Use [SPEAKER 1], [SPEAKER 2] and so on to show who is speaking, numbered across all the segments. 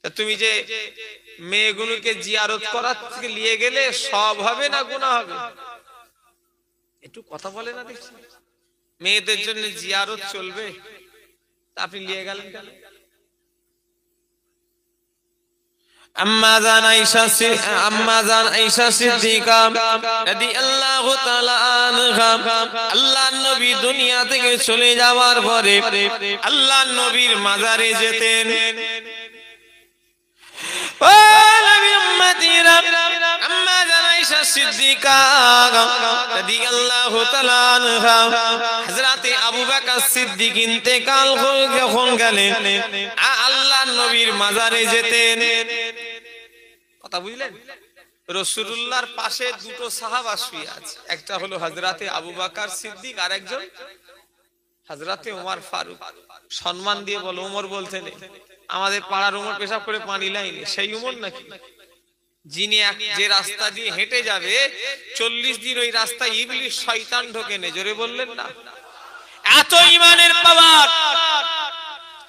[SPEAKER 1] তুমি যে মেয়েগুলোকে জিয়ারত করার থেকে নিয়ে গেলে সব হবে না গুনাহ হবে? একটু কথা বলে না দেখছি। মেয়েদের জন্য জিয়ারত চলবে, আপনি নিয়ে গেলেন কেন? আম্মা জান আয়েশা সিদ্দিকা রাদিয়াল্লাহু তাআলা আনহা, আল্লাহর নবী দুনিয়া থেকে চলে যাওয়ার পরে আল্লাহর নবীর মাজারে যেতেন। ও নবী উম্মতিরা, আম্মা জান আয়েশা সিদ্দিকা রাদিয়াল্লাহু তাআলা আনহা, হযরতে আবু বকর সিদ্দিক ইন্তেকাল হয়ে যখন গেলেন, আল্লাহর নবীর মাজারে যেতেন। কথা বুঝলেন? রাসূলুল্লাহর পাশে দুটো সাহাবা শুয়ে আছে, একটা হলো হযরতে আবু বকর সিদ্দিক আর একজন হযরতে ওমর ফারুক। সম্মান দিয়ে বলো, ওমর বলতে নেই। আমাদের পাড়ার ওমর পেশাব করে পানি লাইনি, সেই ওমর নাকি? যিনি যে রাস্তা দিয়ে হেঁটে যাবে 40 দিন ওই রাস্তায় ইবলিস শয়তান ঢোকে নে, জোরে বললেন না? এত ঈমানের পাওয়ার।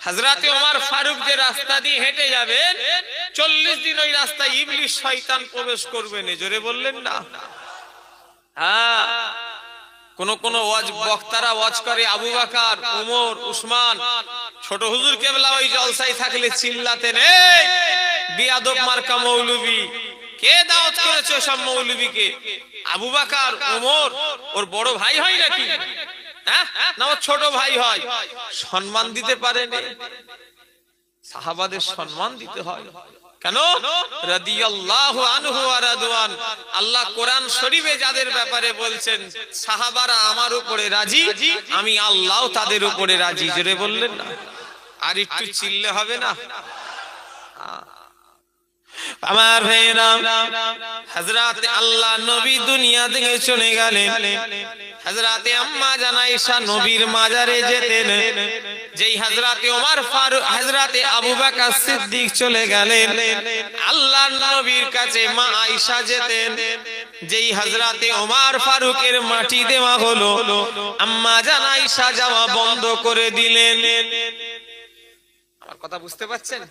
[SPEAKER 1] হযরতে ওমর ফারুক যে রাস্তা দিয়ে হেঁটে যাবেন 40 দিন ওই রাস্তায় ইবলিস শয়তান প্রবেশ করবে না, জোরে বললেন না? হ্যাঁ, কোন কোন বক্তারা ওয়াজ করে আবু বকর, ওমর, উসমান। ছোট হুজুর কেবলা ওই জলসায় থাকলে চিল্লাতেন, এই বিয়াদব মার্কা মৌলবী, কে দাওয়াত করেছে সব মৌলবীকে? আবু বকর, ওমর ওর বড় ভাই হয় নাকি? হ্যাঁ না, ওর ছোট ভাই হয়। সম্মান দিতে পারেন? সাহাবাদের সম্মান দিতে হয়। কেন? রাদিয়াল্লাহু আনহু ওয়া রাদওয়ান। আল্লাহ কোরআন শরীফে যাদের ব্যাপারে বলছেন, সাহাবারা আমার উপরে রাজি, আমি আল্লাহও তাদের উপরে রাজি, জোরে বললেন না? আর একটু চিল্লে হবে না? আমার ভাইরা, হযরতে আল্লাহ নবী দুনিয়া থেকে চলে গেলেন। হযরতে আম্মা জান আয়েশা নবীর মাজারে যেতেন। যেই হযরতে ওমর ফারুক, হযরতে আবু বকর সিদ্দিক চলে গেলেন, আল্লাহর নবীর কাছে মা আয়েশা যেতেন। যেই হযরতে ওমর ফারুকের মাটি দেওয়া হলো, আম্মা জান আয়েশা যাওয়া বন্ধ করে দিলেন। আমার কথা বুঝতে পারছেন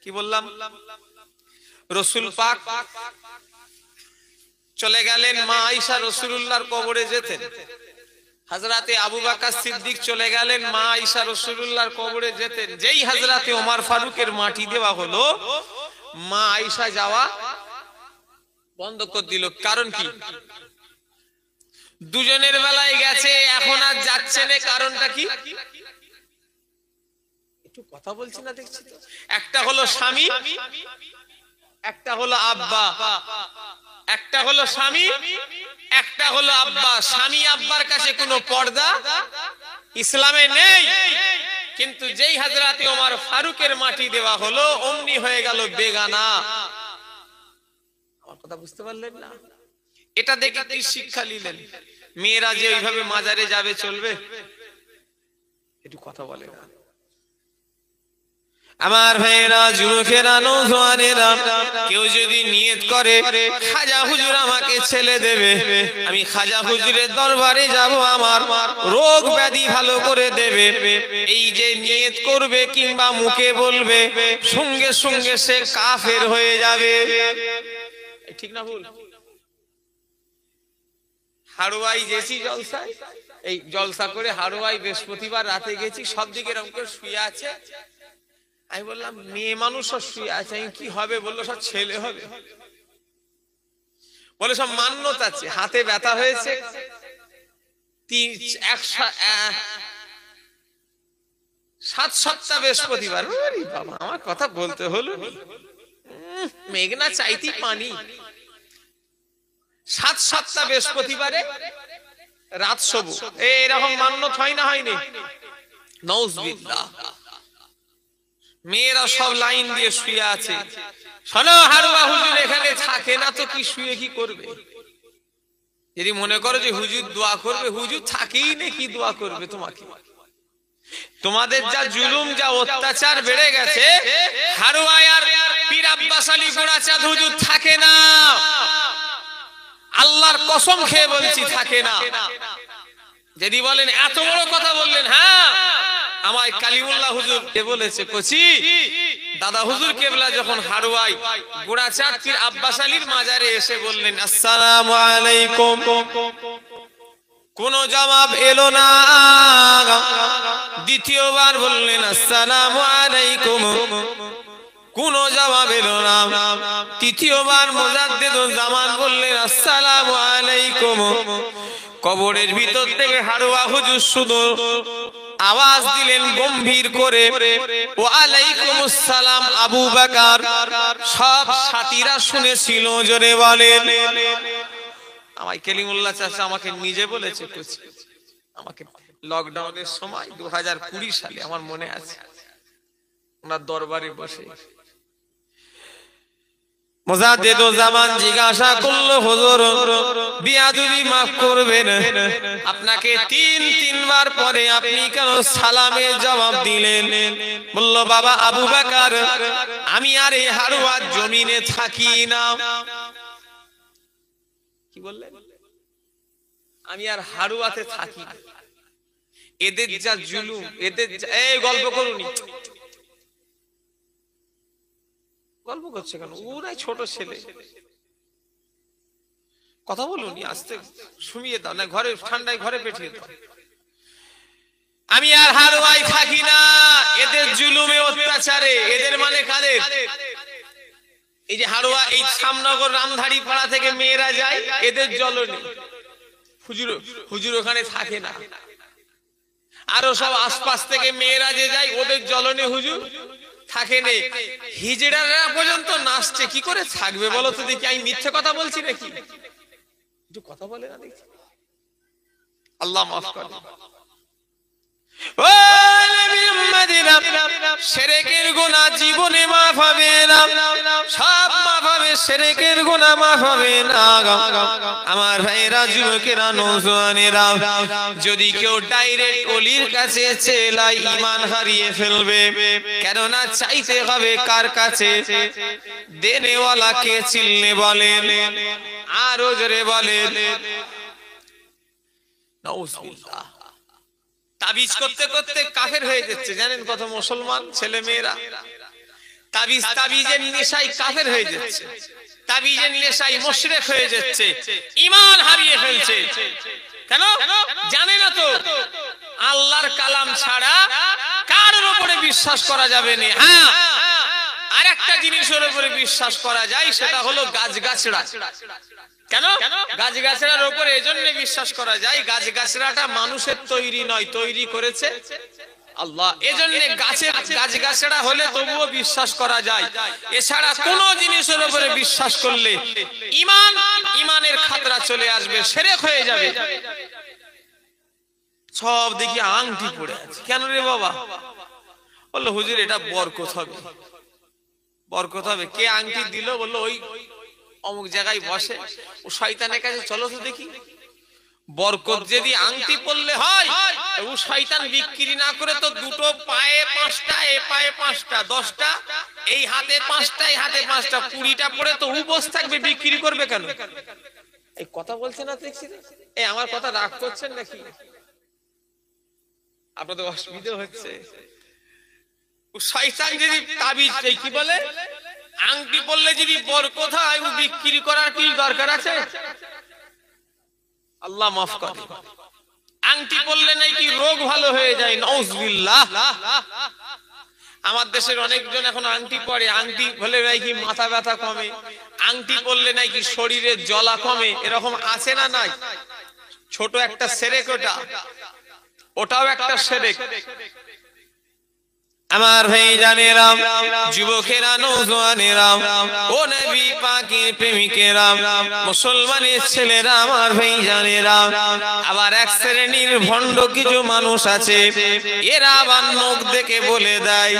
[SPEAKER 1] কি বললাম? রাসূল পাক চলে গেলেন, মা আয়েশা রাসূলুল্লাহর কবরে যেতেন। হযরতে আবু বকর সিদ্দিক চলে গেলেন, মা আয়েশা রাসূলুল্লাহর কবরে যেতেন। যেই হযরতে ওমর ফারুকের মাটি দেওয়া হলো, মা আয়েশা যাওয়া বন্ধ করে দিল। কারণ কি? দুজনের বেলায় গেছে, এখন আর যাচ্ছে না। কারণটা কি? একটু কথা বলছি না দেখছি তো। একটা হলো স্বামী, একটা হলো আব্বা। একটা হলো স্বামী, একটা হলো আব্বা। স্বামী আব্বার কাছে কোনো পর্দা ইসলামে নেই। কিন্তু যেই হযরতে ওমর ফারুকের মাটি দেওয়া হলো, অমনি হয়ে গেল বেগানা। আমার কথা বুঝতে পারলেন না? এটা দেখে কি শিক্ষা নিলেন? মেয়েরা যে এইভাবে মাজারে যাবে চলবে? একটু কথা বলে না। আমার ভাইরা, যুবকেরা, নওজওয়ানেরা, কেউ যদি নিয়ত করে খাজা হুজুর আমাকে ছেলে দেবে, আমি খাজা হুজুরের দরবারে যাব, আমার রোগ ব্যাধি ভালো করে দেবে, এই যে নিয়ত করবে কিংবা মুখে বলবে, সঙ্গে সঙ্গে সে কাফের হয়ে যাবে। ঠিক না ভুল? হাড়ুয়াই গেছি জলসায়, এই জলসা করে হাড়ুয়াই বৃহস্পতিবার রাতে গেছি, সব দিকে এরকম করে শুয়ে আছে। আমি বললাম, মেয়ে মানুষ সব শুয়ে আছে, কি হবে? বললো সব ছেলে হবে। বলে সব মান্যত আছে, হাতে ব্যথা হয়েছে, 7 সপ্তাহ বৃহস্পতিবার। বাবা, আমার কথা বলতে হলো, মেঘনা চাইতি পানি। 7 সপ্তাহ বৃহস্পতিবারে রাত শোবো, এরকম মান্যত হয় না? হয়নি? নাউজুবিল্লাহ। মেয়েরা সব লাইন দিয়ে শুয়ে আছে। শোনো, হারুয়া হুজুর এখানে থাকে না তো কি শুয়ে কি করবে? যদি মনে করো যে হুজুর দোয়া করবে, হুজুর থাকেই না, কি দোয়া করবে তোমাকে? তোমাদের যা জুলুম, যা অত্যাচার বেড়ে গেছে, হারুয়া আর পীর আব্বাস আলী গোড়াচাঁদ হুজুর থাকে না। আল্লাহর কসম খেয়ে বলছি, থাকে না। যদি বলেন এত বড় কথা বললেন, হ্যাঁ, আমায় কালিমুল্লাহ হুজুর কে বলেছে, কচি দাদা হুজুর কেবলা যখন হারুয়াই গোড়াচাঁদপুর আব্বাস আলীর মাজারে এসে বললেন আসসালামু আলাইকুম, কোন জবাব এলো না। দ্বিতীয়বার বললেন আসসালামু আলাইকুম, কোন জবাব এলো না। তৃতীয়বার মুজাদ্দিদুল জামান বললেন আসসালামু আলাইকুম। কবরের ভিতর থেকে হারুয়া হুজুর শুধু আওয়াজ দিলেন গম্ভীর করে, ওয়া আলাইকুমুস সালাম আবু বকর। সব সাথীরা শুনেছিল, জোরে বলেন। আমায় কেলিমুল্লাহ চাচা আমাকে নিজে বলেছে, আমাকে লকডাউনের সময় 2020 সালে আমার মনে আছে, ওনার দরবারে বসে মুজাদ্দিদুল জামান জিজ্ঞাসা করলো, হুজুর বিয়াদবি মাফ করবেন, আপনাকে তিনবার পরে আপনি কেন সালামের জবাব দিলেন? বলল, বাবা আবু বকর, আমি আর এই হারুয়ার জমিনে থাকি না। কি বললেন? আমি আর হারুয়াতে থাকি না। এদের যা জুলুম, এদের এই গল্প করুনি, গল্প করছে কেন? ওরাই ছোট ছেলে, কথা বলুন, আস্তে শুনিয়ে দাও না, ঘরে ঠান্ডায় ঘরে পেঠিয়ে দাও। আমি আর হারুয়াই থাকি না, এদের জুলুমে অত্যাচারে। এদের মানে কাদের? এই যে হারুয়া, এই শ্যামনগর রামধারী পাড়া থেকে মেয়েরা যায়, এদের জ্বলনে। হুজুর ওখানে থাকে না, আরো সব আশপাশ থেকে মেয়েরা যে যায়, ওদের জ্বলনে হুজুর থাকে নেই। হিজড়ারা পর্যন্ত নাচছে, কি করে থাকবে বলো তো দেখি? আমি মিথ্যে কথা বলছি নাকি? একটু কথা বলে না দেখি। আল্লাহ মাফ করে। ও নবী উম্মতিরা, শিরকের গুনাহ জীবনে মাফ হবে না, সব মাফ হবে, শিরকের গুনাহ মাফ হবে না। আমার ভাইরা, যুবকেরা, নওজওয়ানেরা, যদি কেউ ডাইরেক্ট ওলির কাছে চেলায় ঈমান হারিয়ে ফেলবে। কেননা চাইতে হবে কার কাছে? দেনেওয়ালা কে চিনলে বলেন, আরো জোরে বলেন নাউজুবিল্লাহ। তাবিজ করতে করতে কাফের হয়ে যাচ্ছে, জানেন কত মুসলমান ছেলে মেয়েরা তাবিজের নেশায় কাফের হয়ে যাচ্ছে, তাবিজের নেশায় মুশরিক হয়ে যাচ্ছে, ঈমান হারিয়ে ফেলছে। কেন জানে না তো? আল্লাহর কালাম ছাড়া কারোর উপরে বিশ্বাস করা যাবে না। হ্যাঁ, আরেকটা জিনিসের উপরে বিশ্বাস করা যায়, সেটা হলো গাছগাছড়া। কেন? গাছগাছড়ার উপরে এজন্য বিশ্বাস করা যায়, গাছগাছড়াটা মানুষের তৈরি নয়, তৈরি করেছে আল্লাহ। এজন্য গাছগাছড়া হলে তবুও বিশ্বাস করা যায়। এছাড়া কোন জিনিসের উপরে বিশ্বাস করলে ঈমানের খাতরা চলে আসবে, শিরক হয়ে যাবে। সব দেখি আংটি পড়ে আছে, কেন রে বাবা? বললো হুজুর এটা বরকত হবে, বরকত হবে। কে আংটি দিল? বললো ওই অমুক জায়গায় বসে ও শয়তানের কাছে, চলো তো দেখি। বরকত যদি আংটি পরলে হয়, ও শয়তান বিক্রি না করে তো দুটো পায়ে 5টা, এ পায়ে 5টা, 10টা, এই হাতে 5টা, এই হাতে 5টা, 20টা পরে তো ও বসে থাকবে, বিক্রি করবে কেন? এই কথা বলছে না দেখছি। এই আমার কথা রাগ করছেন নাকি? আপনাদের অসুবিধা হচ্ছে। ও শয়তান যদি তাবিজ, কি বলে, আংটি পরলে যদি বরকত হয়, ও বিক্রি করার কি দরকার আছে? আল্লাহ মাফ করে। আংটি পরলে নাকি রোগ ভালো হয়ে যায়, নাউজুবিল্লাহ। আমার দেশের অনেকজন এখন আংটি পরে, আংটি পরলে নাকি মাথা ব্যথা কমে, আংটি পরলে নাকি শরীরের জ্বালা কমে, এরকম আছে না নাই? ছোট একটা শিরক, ওটাও একটা শিরক। আমার ভাই জানেরা, যুবকেরা, নওজওয়ানেরা, ও নবী পাকের প্রেমিকেরা, মুসলমানের ছেলেরা, আমার ভাই জানেরা, আবার এক শ্রেণীর ভণ্ড কিছু মানুষ আছে, এরা আবার নখ দেখে বলে দেয়,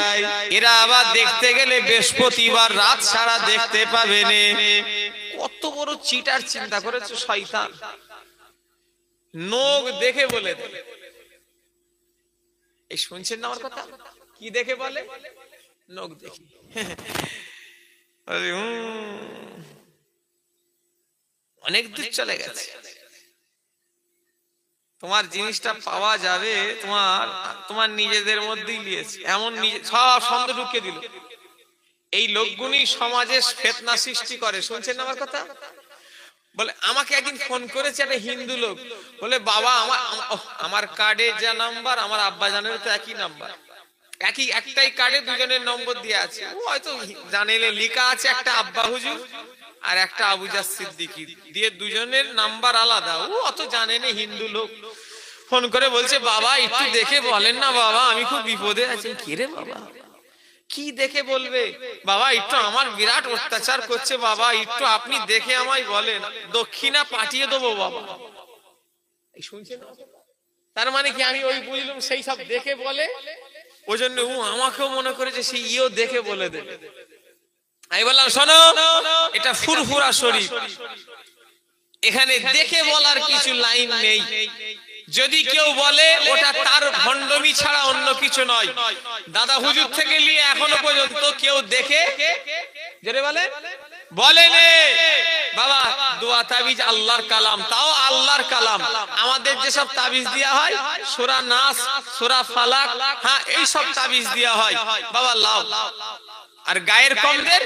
[SPEAKER 1] এরা আবার দেখতে গেলে বৃহস্পতিবার রাত ছাড়া দেখতে পাবে না। কত বড় চিটার চিন্তা করেছে শয়তান, নখ দেখে বলে দেয়। এই শুনছেন না আমার কথা? কি দেখে বলে? নখ দেখি। অনেক দূর চলে গেছে। তোমার জিনিসটা পাওয়া যাবে, তোমার নিজেদের মধ্যেই নিয়েছে, এমন সব সন্দেহ ঢুকিয়ে দিল। এই লোকগুলি সমাজে ফিতনা সৃষ্টি করে। শুনছেন আমার কথা? বলে আমাকে একদিন ফোন করেছে একটা হিন্দু লোক, বলে বাবা আমার কার্ডে যা নাম্বার আমার আব্বা জানের তো একই নাম্বার, একটাই কার্ডে দুজনের নম্বর দিয়ে আছে। ও হয়তো জানেলে লেখা আছে একটা আব্বা হুজুর আর একটা আবুজার সিদ্দিকী, দিয়ে দুজনের নাম্বার আলাদা। ও অত জানে না, হিন্দু লোক। ফোন করে বলছে বাবা একটু দেখে বলেন না বাবা, আমি খুব বিপদে আছি। কি রে বাবা, কি দেখে বলবে? বাবা একটু আমার বিরাট অত্যাচার করছে বাবা, একটু আপনি দেখে আমায় বলেন, দক্ষিণা পাঠিয়ে দেবো বাবা। শুনছেন? তার মানে কি আমি ওই বুঝলাম সেই সব দেখে বলে, ওই জন্য ও আমাকেও মনে করেছে সে ইও দেখে বলে দেবে। আমি বললাম শোনো, এটা ফুরফুরা শরীফ, এখানে দেখে বলার কিছু লাইন নেই। যদি কেউ বলে ওটা তার ভণ্ডমি ছাড়া অন্য কিছু নয়। দাদা হুজুর থেকে নিয়ে এখনো পর্যন্ত কেউ দেখে যেটা বলে নে বাবা দোয়া তাবিজ আল্লাহর কালাম, তাও আল্লাহর কালাম। আমাদের যেসব তাবিজ দেওয়া হয় সূরা নাস, সূরা ফালাক, হ্যাঁ এই সব তাবিজ দেওয়া হয় বাবা লাও। আর গায়ের কমদের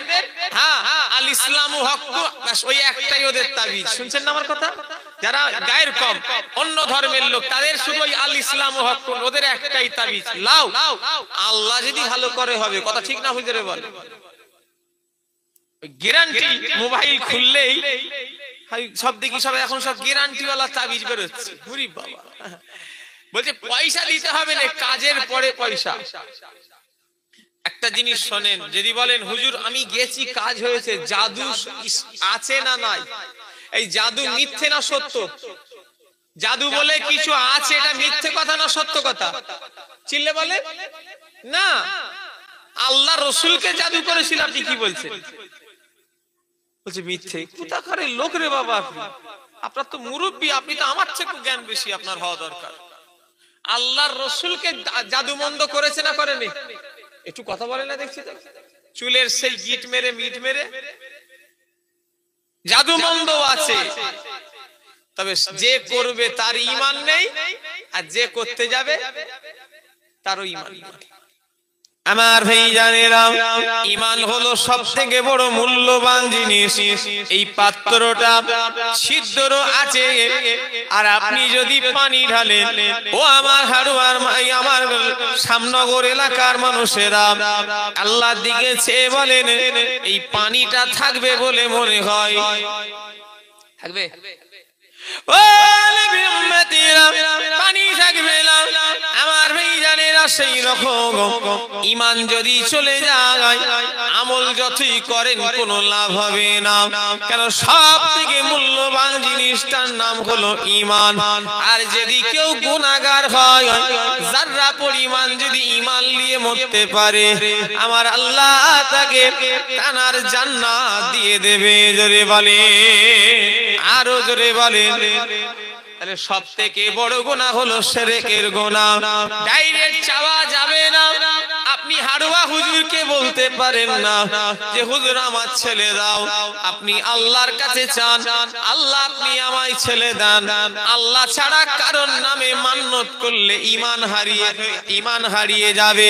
[SPEAKER 1] হ্যাঁ আল ইসলামু হক্কু, ওই একটাই ওদের তাবিজ। শুনছেন না আমার কথা? যারা গায়ের কম অন্য ধর্মের লোক তাদের শুধু ওই আল ইসলামু হক্কু, ওদের একটাই তাবিজ লাও। আল্লাহ যদি ভালো করে হবে, কথা ঠিক না হুজুরে বলে। গ্যারান্টি মোবাইল খুললেই সব দেখি সব এখন সব গ্যারান্টি ওয়ালা তাবিজ বেরোচ্ছে। ওরে বাবা, বলছে পয়সা দিতে হবে না, কাজের পরে পয়সা। একটা জিনিস শোনেন, যদি বলেন হুজুর আমি গেছি কাজ হয়েছে, জাদু আছে না নাই? এই জাদু মিথ্যে না সত্য? জাদু বলে কিছু আছে, এটা মিথ্যে কথা না সত্য কথা? চিল্লে বলে না। আল্লাহ রসুলকে জাদু করেছিল, আপনি কি বলছেন? বলছে মিথ্যে। কোথাকারের লোক রে বাবা আপনি? আপনার তো মুরব্বী, আপনি তো আমার থেকে জ্ঞান বেশি আপনার হওয়া দরকার। আল্লাহর রসুলকে জাদু মন্দ করেছে না করেনি? একটু কথা বলে না দেখছি তো। চুলের সেই গিট মেরে মিট মেরে জাদু মন্দ আছে, তবে যে করবে তার ঈমান নেই, আর যে করতে যাবে তারও ঈমান নেই। আমার ভাইজানেরা, ঈমান হলো সবথেকে বড় মূল্যবান জিনিস। এই পাত্রটা ছিদ্র আছে, আর আপনি যদি পানি ঢালেন, ও আমার হাড়ুয়ার মাই, আমার শ্যামনগর এলাকার মানুষেরা আল্লাহর দিকে চেয়ে বলেন এই পানিটা থাকবে বলে মনে হয়? থাকবে? পানি থাকবে না। আমার ভাইজানেরা, সেই রকম ঈমান যদি চলে যায়, আমল যতই করেন কোনো লাভ হবে না। কেন? সব থেকে মূল্যবান জিনিসটার নাম হলো ঈমান। আর যদি কেউ গুনাহগার হয়, যারা পরিমাণ যদি ঈমান নিয়ে মরতে পারে, আমার আল্লাহ তাকে তানার জান্নাত দিয়ে দেবে। জোরে বলে, আরো জোরে বলে। তাহলে সব থেকে বড় গুনাহ হলো শিরকের গুনাহ। ডাইরেক্ট চাওয়া যাবে না। আপনি হাড়ুয়া হুজুরকে বলতে পারেন না যে হুজুর আমার ছেলে দাও। আপনি আল্লাহর কাছে চান, আল্লাহ আপনি আমায় ছেলে দেন। আল্লাহ ছাড়া কারোর নামে মান্নত করলে ঈমান হারিয়ে যাবে।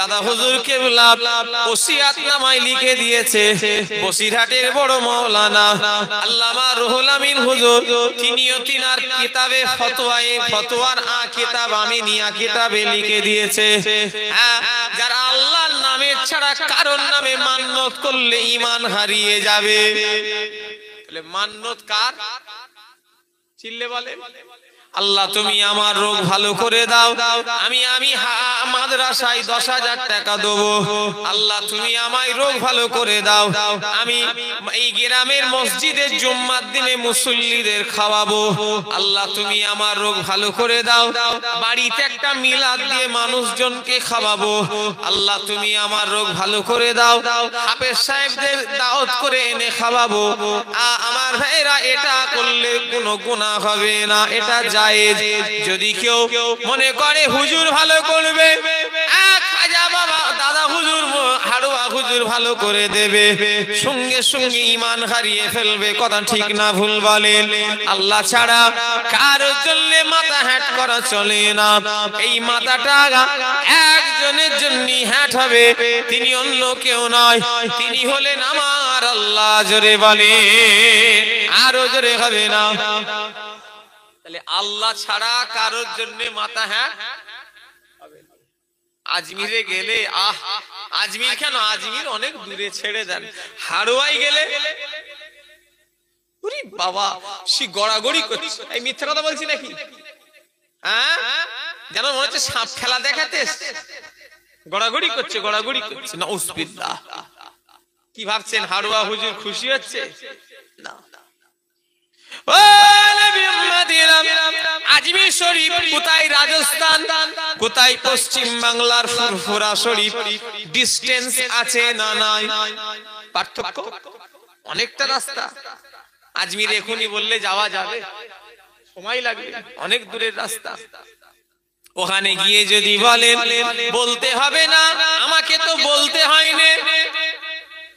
[SPEAKER 1] দাদা হুজুরকে ওসিয়াত নামায় লিখে দিয়েছে বসিরহাটের বড় মাওলানা আল্লামা রুহুল আমিন হুজুর। তিনিও তিনার কিতাবে ফতোয়ার কিতাব আমিনিয়া কিতাবে লিখে দিয়েছে, যারা আল্লাহর নামে ছাড়া কারোর নামে মান্নত করলে ঈমান হারিয়ে যাবে। তাহলে মান্নত কার? চিল্লে বলে, আল্লাহ তুমি আমার রোগ ভালো করে দাও, আমি মাদ্রাসায় 10,000 টাকা দেবো। আল্লাহ তুমি আমায় রোগ ভালো করে দাও, আমি এই গ্রামের মসজিদের জুম্মার দিনে মুসল্লিদের খাওয়াবো। আল্লাহ তুমি আমার রোগ ভালো করে দাও, বাড়িতে একটা মিলাদ দিয়ে মানুষজনকে খাওয়াবো। আল্লাহ তুমি আমার রোগ ভালো করে দাও, হাফেজ সাহেবদের দাওয়াত করে এনে খাওয়াবো। আমার ভাইরা, এটা করলে কোনো গুনাহ হবে না, এটা জায়েজ। যদি কেউ মনে করে হুজুর ভালো করবে, খাজা বাবা দাদা হুজুর হাড়ুয়া হুজুর ভালো করে দেবে, সঙ্গে সঙ্গে ঈমান হারিয়ে ফেলবে। কথা ঠিক না ভুল বলেন? আল্লাহ ছাড়া কারোর জন্য মাথা হ্যাট করা চলে না। এই মাথাটা একজনের জন্য হ্যাট হবে, তিনি অন্য কেউ নয়, তিনি হলেন আমার আল্লাহ। জোরে বলে, আরো জোরে হবে না? তাহলে আল্লাহ ছাড়া কারোর জন্য মাথা হ্যাট। আজমিরে গেলে আজমির কেন, আজমির অনেক দূরে, ছেড়ে দেন। হাড়োয়াই গেলে বাবা সে গড়াগড়ি করছে। এই মিথ্যা কথা বলছি নাকি? হ্যাঁ, যেন মনে হচ্ছে সাপ খেলা দেখাতে গড়াগড়ি করছে, গড়াগড়ি করছে। নাউজুবিল্লাহ। কি ভাবছেন হাড়োয়া হুজুর খুশি হচ্ছে? না। আজমির শরীফ কোথায়? রাজস্থান। কোথায়? পশ্চিম বাংলার ফুরফুরা শরীফ। ডিস্টেন্স আছে না নাই? পার্থক্য অনেকটা রাস্তা। আজমির এখনই বললে যাওয়া যাবে, সময় লাগবে, অনেক দূরের রাস্তা। ওখানে গিয়ে যদি বলেন বলতে হবে না, আমাকে তো বলতে হয়নি,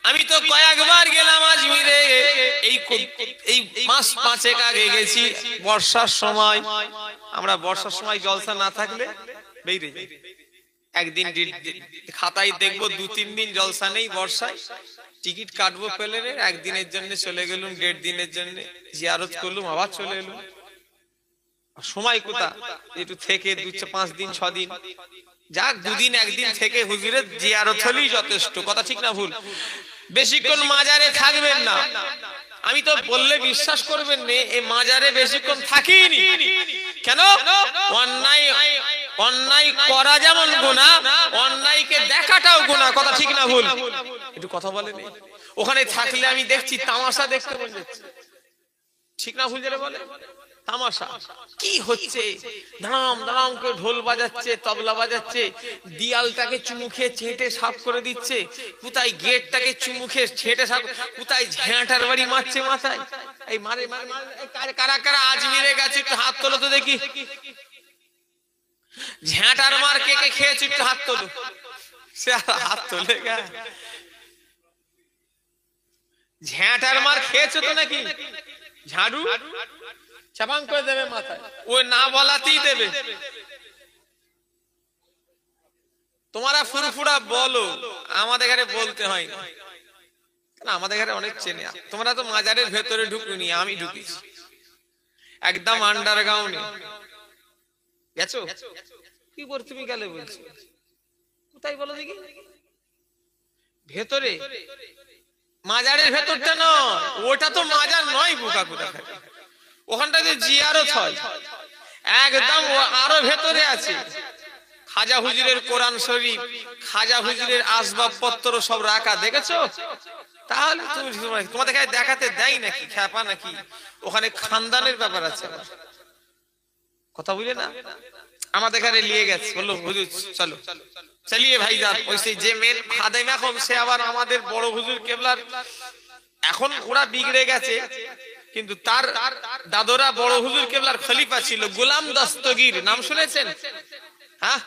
[SPEAKER 1] আমি তো কয়েকবার গেলাম আজমিরে। এই মাস পাঁচেক আগে গেছি বর্ষার সময়। আমরা বর্ষার সময় জলসা না থাকলে বেরিয়ে যাই। একদিন খাতায় দেখবো 2-3 দিন জলসা নেই বর্ষায়, টিকিট কাটবো প্লেনের, একদিনের জন্য চলে গেলুম, 1.5 দিনের জন্য জিয়ারত করলুম, আবার চলে এলুম। সময় কোথা? একটু থেকে 2-5 দিন 6 দিন যাক, 2 দিন 1 দিন থেকে হুজুরের জিয়ারত হলেই যথেষ্ট। কথা ঠিক না ভুল? বেশিক্ষণ মাজারে থাকবেন না। আমি তো বললে বিশ্বাস করবেন না, এই মাজারে বেশিক্ষণ থাকিনি। কেন? অন্যায় করা যেমন গুনাহ, অন্যায়কে দেখাটাও গুনাহ। কথা ঠিক না ভুল? একটু কথা বলেন। ওখানে থাকলে আমি দেখছি তামাশা দেখতে মন যাচ্ছে। ঠিক না ভুল? যারা বলে তামাশা কি হচ্ছে, ধাম ধাম করে ঢোল বাজাচ্ছে, তবলা বাজাচ্ছে, দিয়ালটাকে চুমু খেয়ে ছেঁটে সাফ করে দিচ্ছে, কোথায় গেটটাকে চুমু খেয়ে ছেঁটে সাফ, কোথায় ঝ্যাঁটার বাড়ি মারছে মাথায়। এই মারে কারা কারা আজমিরে গেছে একটু হাত তোলো তো দেখি। ঝ্যাঁটার মার কে কে খেয়েছে একটু হাত তোলো। সে হাত তোলে গা। ঝ্যাঁটার মার খেয়েছো তো নাকি? ঝাড়ু চাপাং করে দেবে মাথায়, ওই না বলাতেই দেবে। তোমরা ফুরফুরা বলো, আমাদের ঘরে বলতে হয় না। আমাদের ঘরে অনেক চেনে। তোমরা তো মাজারের ভেতরে ঢুকুনি, আমি ঢুকিছি একদম আন্ডারগ্রাউন্ডে। গেছো? কি বল তুমি গেলে বলছো? কোথায় বলো দেখি? ভেতরে। মাজারের ভেতরটা নয়, ওটা তো মাজার নয় বোকা কোথায়। ওখানটা যে জিয়ারত হয় একদম আরো ভেতরে আছে। খাজা হুজুরের কোরআন শরীফ, খাজা হুজুরের আসবাবপত্র সব রাখা, দেখেছো? তাহলে তুমি তোমাদের কাছে দেখাতে দেয় নাকি? খ্যাপা নাকি? ওখানে খানদানের ব্যাপার আছে। কথা বুঝলে না? আমাদের ঘরে নিয়ে গেছে, বললো হুজুর চলো, চালিয়ে ভাই যান। ওই যে মেন খাদেম এখন, সে আবার আমাদের বড় হুজুর কেবলার। এখন ওরা বিগড়ে গেছে, কিন্তু তার দাদরা বড় হুজুর কেবলার খলিফা ছিল গোলাম দস্তগীর, নাম শুনেছেন? হ্যাঁ,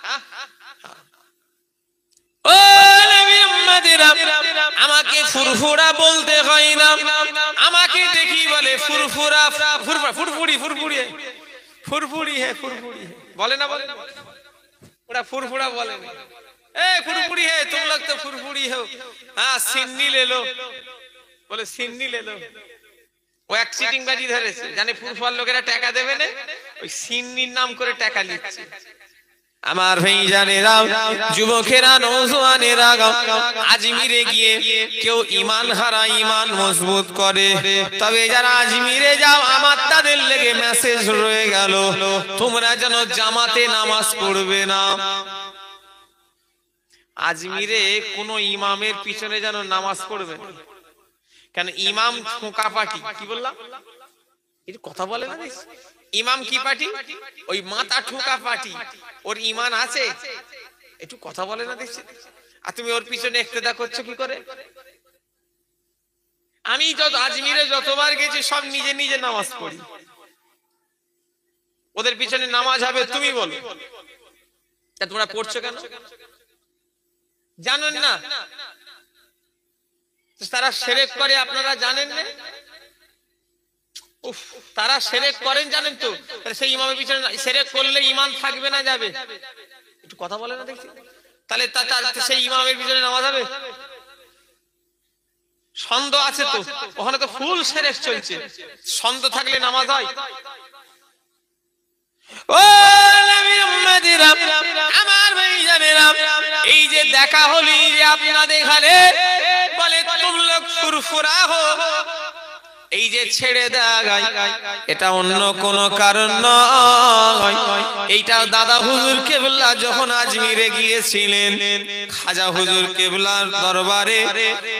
[SPEAKER 1] ও নবী উম্মতেরা, আমাকে ফুরফুরা বলতে হয় না, আমাকে দেখি বলে ফুরফুরা, ফুরফুরি ফুরফুরি ফুরফুরি হে, ফুরফুরি বলে না? বলে ওরা ফুরফুরা বলে না। এ ফুরফুরি হে, তুম লোগ তো ফুরফুরি हो। हाँ सिन्नी ले लो, बोले सिन्नी ले लो। ও এক চিটিং বাজি ধরেছে, জানে ফুরফুরার লোকেরা টাকা দেবে না, ওই সিন্নির নাম করে টাকা নিচ্ছে। আমার ভাইজানেরা, যুবকেরা, নওজোয়ানেরা, আজমিরে গিয়ে কেউ ঈমান হারা ঈমান মজবুত করে। তবে যারা আজমিরে যাও, আমার তাদের লেগে মেসেজ রয়ে গেল, তোমরা যেন জামাতে নামাজ পড়বে না। আজমিরে কোন ইমামের পিছনে যেন নামাজ পড়বে না। কেন? ইমাম ঠোকা পাটি। কি বললাম? এটা কথা বলে না? ইমাম কি পাটি? ওই মাথা ঠোকা পাটি। ওর ঈমান আছে? একটু কথা বলে না দেখছি। আর তুমি ওর পিছনে ইক্তেদা করছো কি করে? আমি আজমিরে যতবার গেছি সব নিজে নিজে নামাজ পড়ি। ওদের পিছনে নামাজ হবে তুমি বলো, তা তোমরা পড়ছো কেন? জানেন না? তারা শিরক করে আপনারা জানেন না? উফ, তারা শিরক করেন জানেন তো? সেই ইমামের পিছনে শিরক করলে ঈমান থাকবে না যাবে? একটু কথা বলে না দেখি। তাহলে সেই ইমামের পিছনে নামাজ হবে? সন্দেহ আছে তো, ওখানে তো ফুল শিরক চলছে। সন্দেহ থাকলে নামাজ হয়? ও নবী উম্মতিরা, আমার ভাইজানেরা, এই যে দেখা হলি যে আপনাদের এখানে বলে তুম লোক ফুরফুরা হো, এই যে ছেড়ে দেয় এটা অন্য কোন কারণ নয়। এইটা দাদা হুজুর কেবলা যখন আজমিরে গিয়েছিলেন খাজা হুজুর কেবলার দরবারে,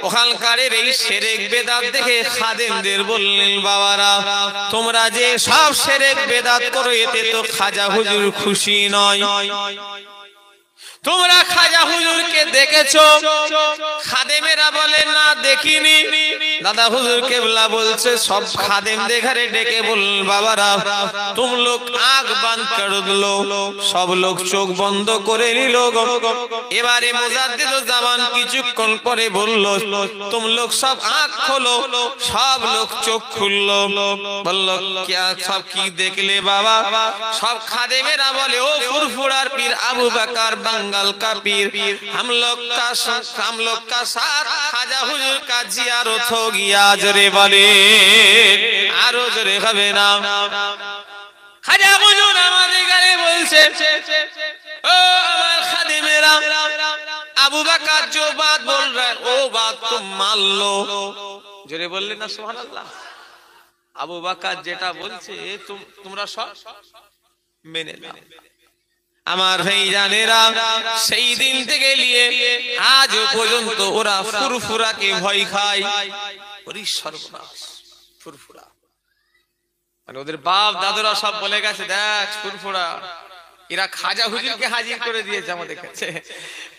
[SPEAKER 1] ওখানকার এই শিরক বেদাত দেখে খাদেমদের বললেন, বাবারা তোমরা যে সব শিরক বেদাত করো এতে তো খাজা হুজুর খুশি নয়। তোমরা খাজা হুজুরকে দেখেছো? খাদেমেরা বলে না দেখিনি। দাদা হুজুর কেবলা বলছে সব খাদেমদের ঘরে ডেকে বললেন, বাবারা তুম লোক আঁখ বন্ধ কর লো। সব লোক চোখ বন্ধ করে নিল। এবারে মুজাদ্দিদ জামান কিছুক্ষণ পরে বলল, তুম লোক সব আঁখ খোলো। সব লোক চোখ খুললো। বলল সব কি দেখলে বাবা? সব খাদেমেরা বলে, ও ফুরফুরার পীর আবু বকর बंगाल का पीर, हम लोग का साथ खाजा हुजूर का जियारत हो गया। जोरे बोले आरो जोरे হবে না। খাজা হুজুর আমাদের গায়ে বলছে, ও আমার খাদেমেরা, আবু বকর जो बात बोल रहा है वो बात तुम मान लो। जोरे বললেন না সুবহানাল্লাহ। আবু বকর যেটা বলছে তোমরা সব মেনে নাও। আমার ভাইজানেরা, সেই দিন থেকে নিয়ে আজ পর্যন্ত ওরা ফুরফুরাকে ভয় খায়। ওরে সর্বনাশ, ফুরফুরা মানে ওদের বাপ দাদুরা সব বলে গেছে, দেখ ফুরফুরা এরা খাজা হুজুরকে হাজির করে দিয়েছে আমাদের কাছে।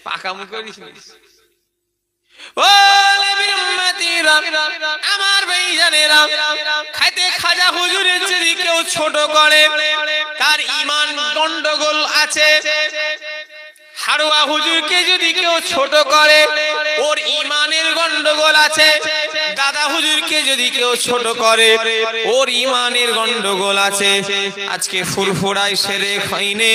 [SPEAKER 1] পাকা মুখ করিস নি। ও নবী উম্মতিরা, আমার ভাইজানেরা, খাইতে খাজা হুজুরের যদি কেউ ছোট করে তার ঈমান গন্ডগোল আছে। হারওয়া হুজুরকে যদি কেউ ছোট করে ওর ঈমানের গন্ডগোল আছে। দাদা হুজুরকে যদি কেউ ছোট করে ওর ঈমানের গন্ডগোল আছে। আজকে ফুরফুরায় শিরক হয়নি।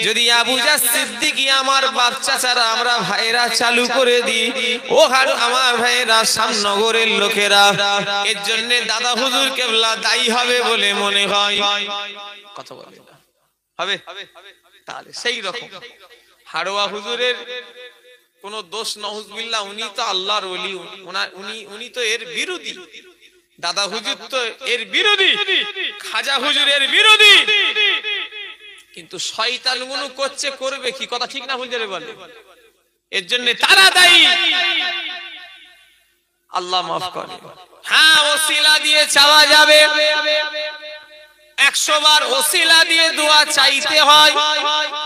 [SPEAKER 1] যদি আবু জাহ সিদ্দিকী আমার বাপ চাচারা আমরা ভাইরা চালু করে দিই, ও হার আমার ভাইরা সামনগরের লোকেরা, এর জন্য দাদা হুজুর কেবলা দায়ী হবে বলে মনে হয়। কথা বলে হবে? তাহলে সেই রকম হারওয়া হুজুরের কোন দোষ নাউজুবিল্লাহ, উনি তো আল্লাহর ওলি, উনি তো এর বিরোধী। দাদা হুজুর তো এর বিরোধী, খাজা হুজুর এর বিরোধী, কিন্তু শয়তান গুলো করছে, করবে কি? কথা ঠিক না ভুল যাবে বলে? এর জন্য তারা দায়ী। আল্লাহ মাফ করে। হ্যাঁ, ওসিলা দিয়ে চাওয়া যাবে। 100 বার ওসিলা দিয়ে দোয়া চাইতে হয়,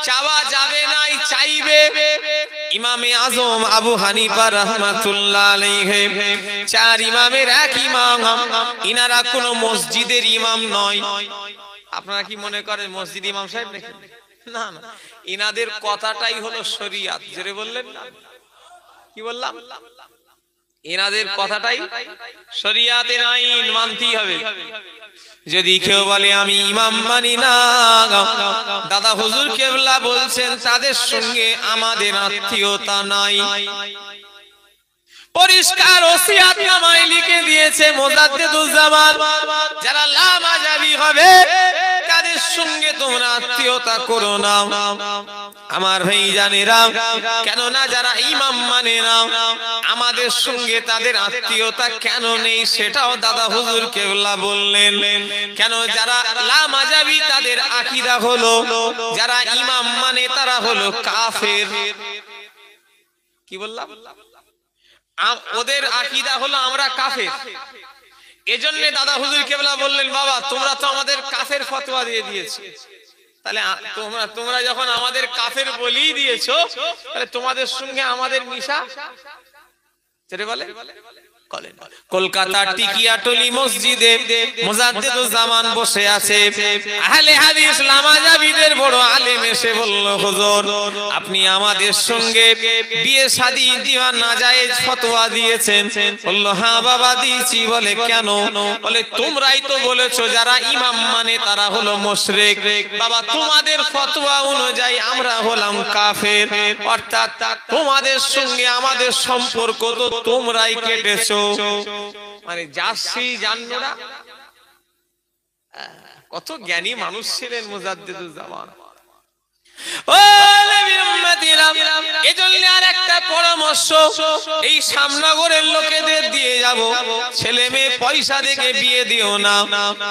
[SPEAKER 1] চাওয়া যাবে না, চাইবে। ইমামে আজম আবু হানিফা রাহমাতুল্লাহ আলাইহি, 4 ইমামের এক ইমাম, ইনারা কোন মসজিদের ইমাম নয়। আপনারা কি মনে করেন মসজিদ ইমাম সাহেব নাকি? না না, ইনাদের কথাটাই হলো শরিয়াত। জোরে বললেন না? কি বললাম? ইনাদের কথাটাই শরিয়াতের আইন, মানতেই হবে। যদি কেউ বলে আমি ইমাম মানি না, দাদা হুজুর কেবলা বলছেন তাদের সঙ্গে আমাদের আত্মীয়তা নাই। পরিষ্কার ওসিয়াত নামায় লিখে দিয়েছে মুজাদ্দিদুজ্জামান, যারা লামাযাবি হবে তাদের সঙ্গে তোমরা আত্মীয়তা করো না। আমার ভাইজানেরা, কেন না যারা ইমাম মানে না আমাদের সঙ্গে তাদের আত্মীয়তা কেন নেই সেটাও দাদা হুজুর কেবলা বললেন। কেন যারা লামাযাবি তাদের আকীদা হলো যারা ইমাম মানে তারা হলো কাফের। কি বললাম? ওদের আকীদা হলো আমরা কাফের। এজন্য দাদা হুজুর কেবলা বললেন, বাবা তোমরা তো আমাদের কাফের ফতোয়া দিয়ে দিয়েছো, তাহলে তোমরা যখন আমাদের কাফের বলেই দিয়েছো, তাহলে তোমাদের সঙ্গে আমাদের মিশা যেটা বলে কলকাতা টিকিয়াটলি মসজিদে মুজাদ্দিদুজ্জামান বসে আছে, আহলে হাদিস লামাজাবিদের বড় আলেম এসে বলল, হুজুর আপনি আমাদের সঙ্গে বিয়ে শাদী দেওয়া নাজায়েজ ফতোয়া দিয়েছেন। বলল, হ্যাঁ বাবা দিয়েছি। বলে, কেন? বলে, তোমরাই তো বলেছো যারা ইমাম মানে তারা হলো মুশরিক। বাবা তোমাদের ফতোয়া অনুযায়ী আমরা হলাম কাফের, অর্থাৎ তোমাদের সঙ্গে আমাদের সম্পর্ক তো তোমরাই কেটেছো। মানে যাচ্ছি জান্নরা, কত জ্ঞানী মানুষ ছিলেন মুজাদ্দিদুজ্জামান। এজন্য আর একটা পরামর্শ এই সামনগরের লোকেদের দিয়ে যাব, ছেলে মেয়ে পয়সা দেখে বিয়ে দিও না।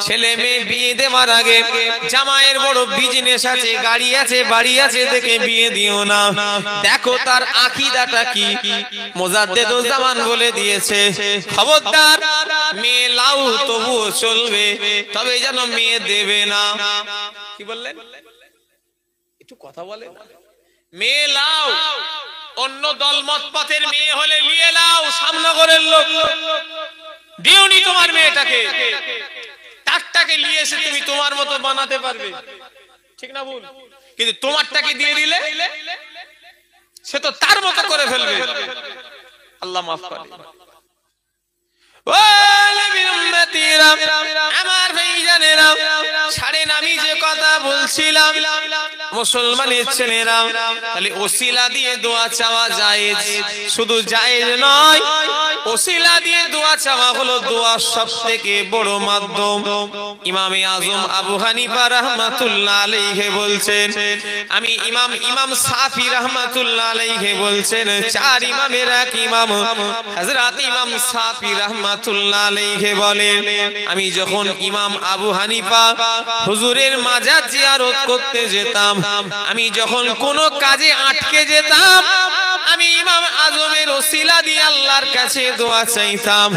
[SPEAKER 1] ছেলে মেয়ে বিয়ে দেওয়ার আগে জামাইয়ের বড় বিজনেস আছে, গাড়ি আছে, বাড়ি আছে দেখে বিয়ে দিও না। দেখো তার আকীদাটা কি। মুজাদ্দিদুজ্জামান বলে দিয়েছে, খবরদার মেয়ে লাউ তবুও চলবে, তবে যেন মেয়ে দেবে না। কি বললেন? কথা বলে, মেয়ে লাও, অন্য দলমত পথের মেয়ে হলে নিয়ে লাও, সামনগরের লোক দিওনি তোমার মেয়েটাকে, তারটাকে নিয়ে এসে তুমি তোমার মতো বানাতে পারবে, ঠিক না ভুল? কিন্তু তোমারটাকে দিয়ে দিলে সে তো তার মতো করে ফেলবে। আল্লাহ মাফ করে। আমার ভাইজানেরা, ছাড়েন আমি যে কথা বলছিলাম, মুসলমানের ছেলেরা, তাহলে ওসিলা দিয়ে দোয়া চাওয়া জায়েজ, শুধু জায়েজ নয়, ওসিলা দিয়ে দোয়া চাওয়া হলো দোয়ার সবথেকে বড় মাধ্যম। ইমামে আজম আবু হানিফা রাহমাতুল্লাহ আলাইহি বলছেন, আমি ইমাম সাফি রাহমাতুল্লাহ আলাইহি বলছেন, চার ইমামের এক ইমাম হযরত ইমাম সাফি রাহমাতুল্লাহ আলাইহি বলেন, আমি যখন ইমাম আবু হানিফা হুজুরের মাজার জিয়ারত করতে যেতাম, আমি যখন কোনো কাজে আটকে যেতাম, আমি ইমাম আজমের ওসিলা দিয়ে আল্লাহর কাছে দোয়া চাইতাম।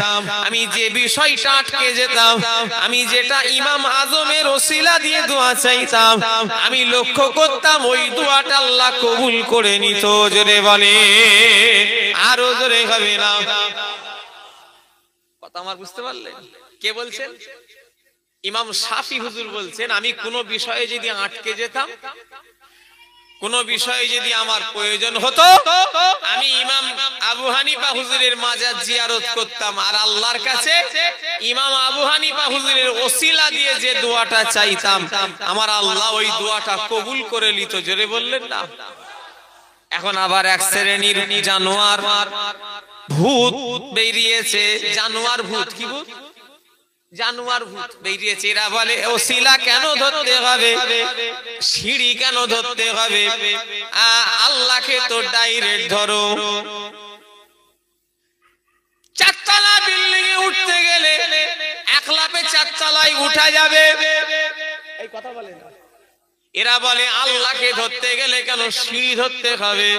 [SPEAKER 1] আমি যে বিষয়টা আটকে যেতাম, আমি যেটা ইমাম আজমের ওসিলা দিয়ে দোয়া চাইতাম, আমি লক্ষ্য করতাম ওই দোয়াটা আল্লাহ কবুল করে নিত। জোরে বলে, আরো জোরে হবে না? কথা আমার বুঝতে পারলেন? কে বলছেন? ইমাম শাফি হুজুর বলছেন, আমি কোনো বিষয়ে যদি আটকে যেতাম, কোন বিষয়ে যদি আমার প্রয়োজন হতো, আমি ইমাম আবু হানিফা হুজুরের মাজার জিয়ারত করতাম, আর আল্লাহর কাছে ইমাম আবু হানিফা হুজুরের ওসিলা দিয়ে যে দোয়াটা চাইতাম, আমার আল্লাহ ওই দোয়াটা কবুল করে নিত। জোরে বললেন না? এখন আবার এক শ্রেণীর জানোয়ার ভূত বেরিয়েছে, জানোয়ার ভূত। কি ভূত? জানোয়ার ভূত বেরিয়েছে। এরা বলে ওসিলা কেন ধরতে হবে, সিঁড়ি কেন ধরতে হবে, আল্লাহকে তো ডাইরেক্ট ধরো। চারতলা বিল্ডিং এ উঠতে গেলে এক লাফে চারতলায় উঠা যাবে, এই কথা বলে না। এরা বলে আল্লাহকে ধরতে গেলে কেন সিঁড়ি ধরতে হবে,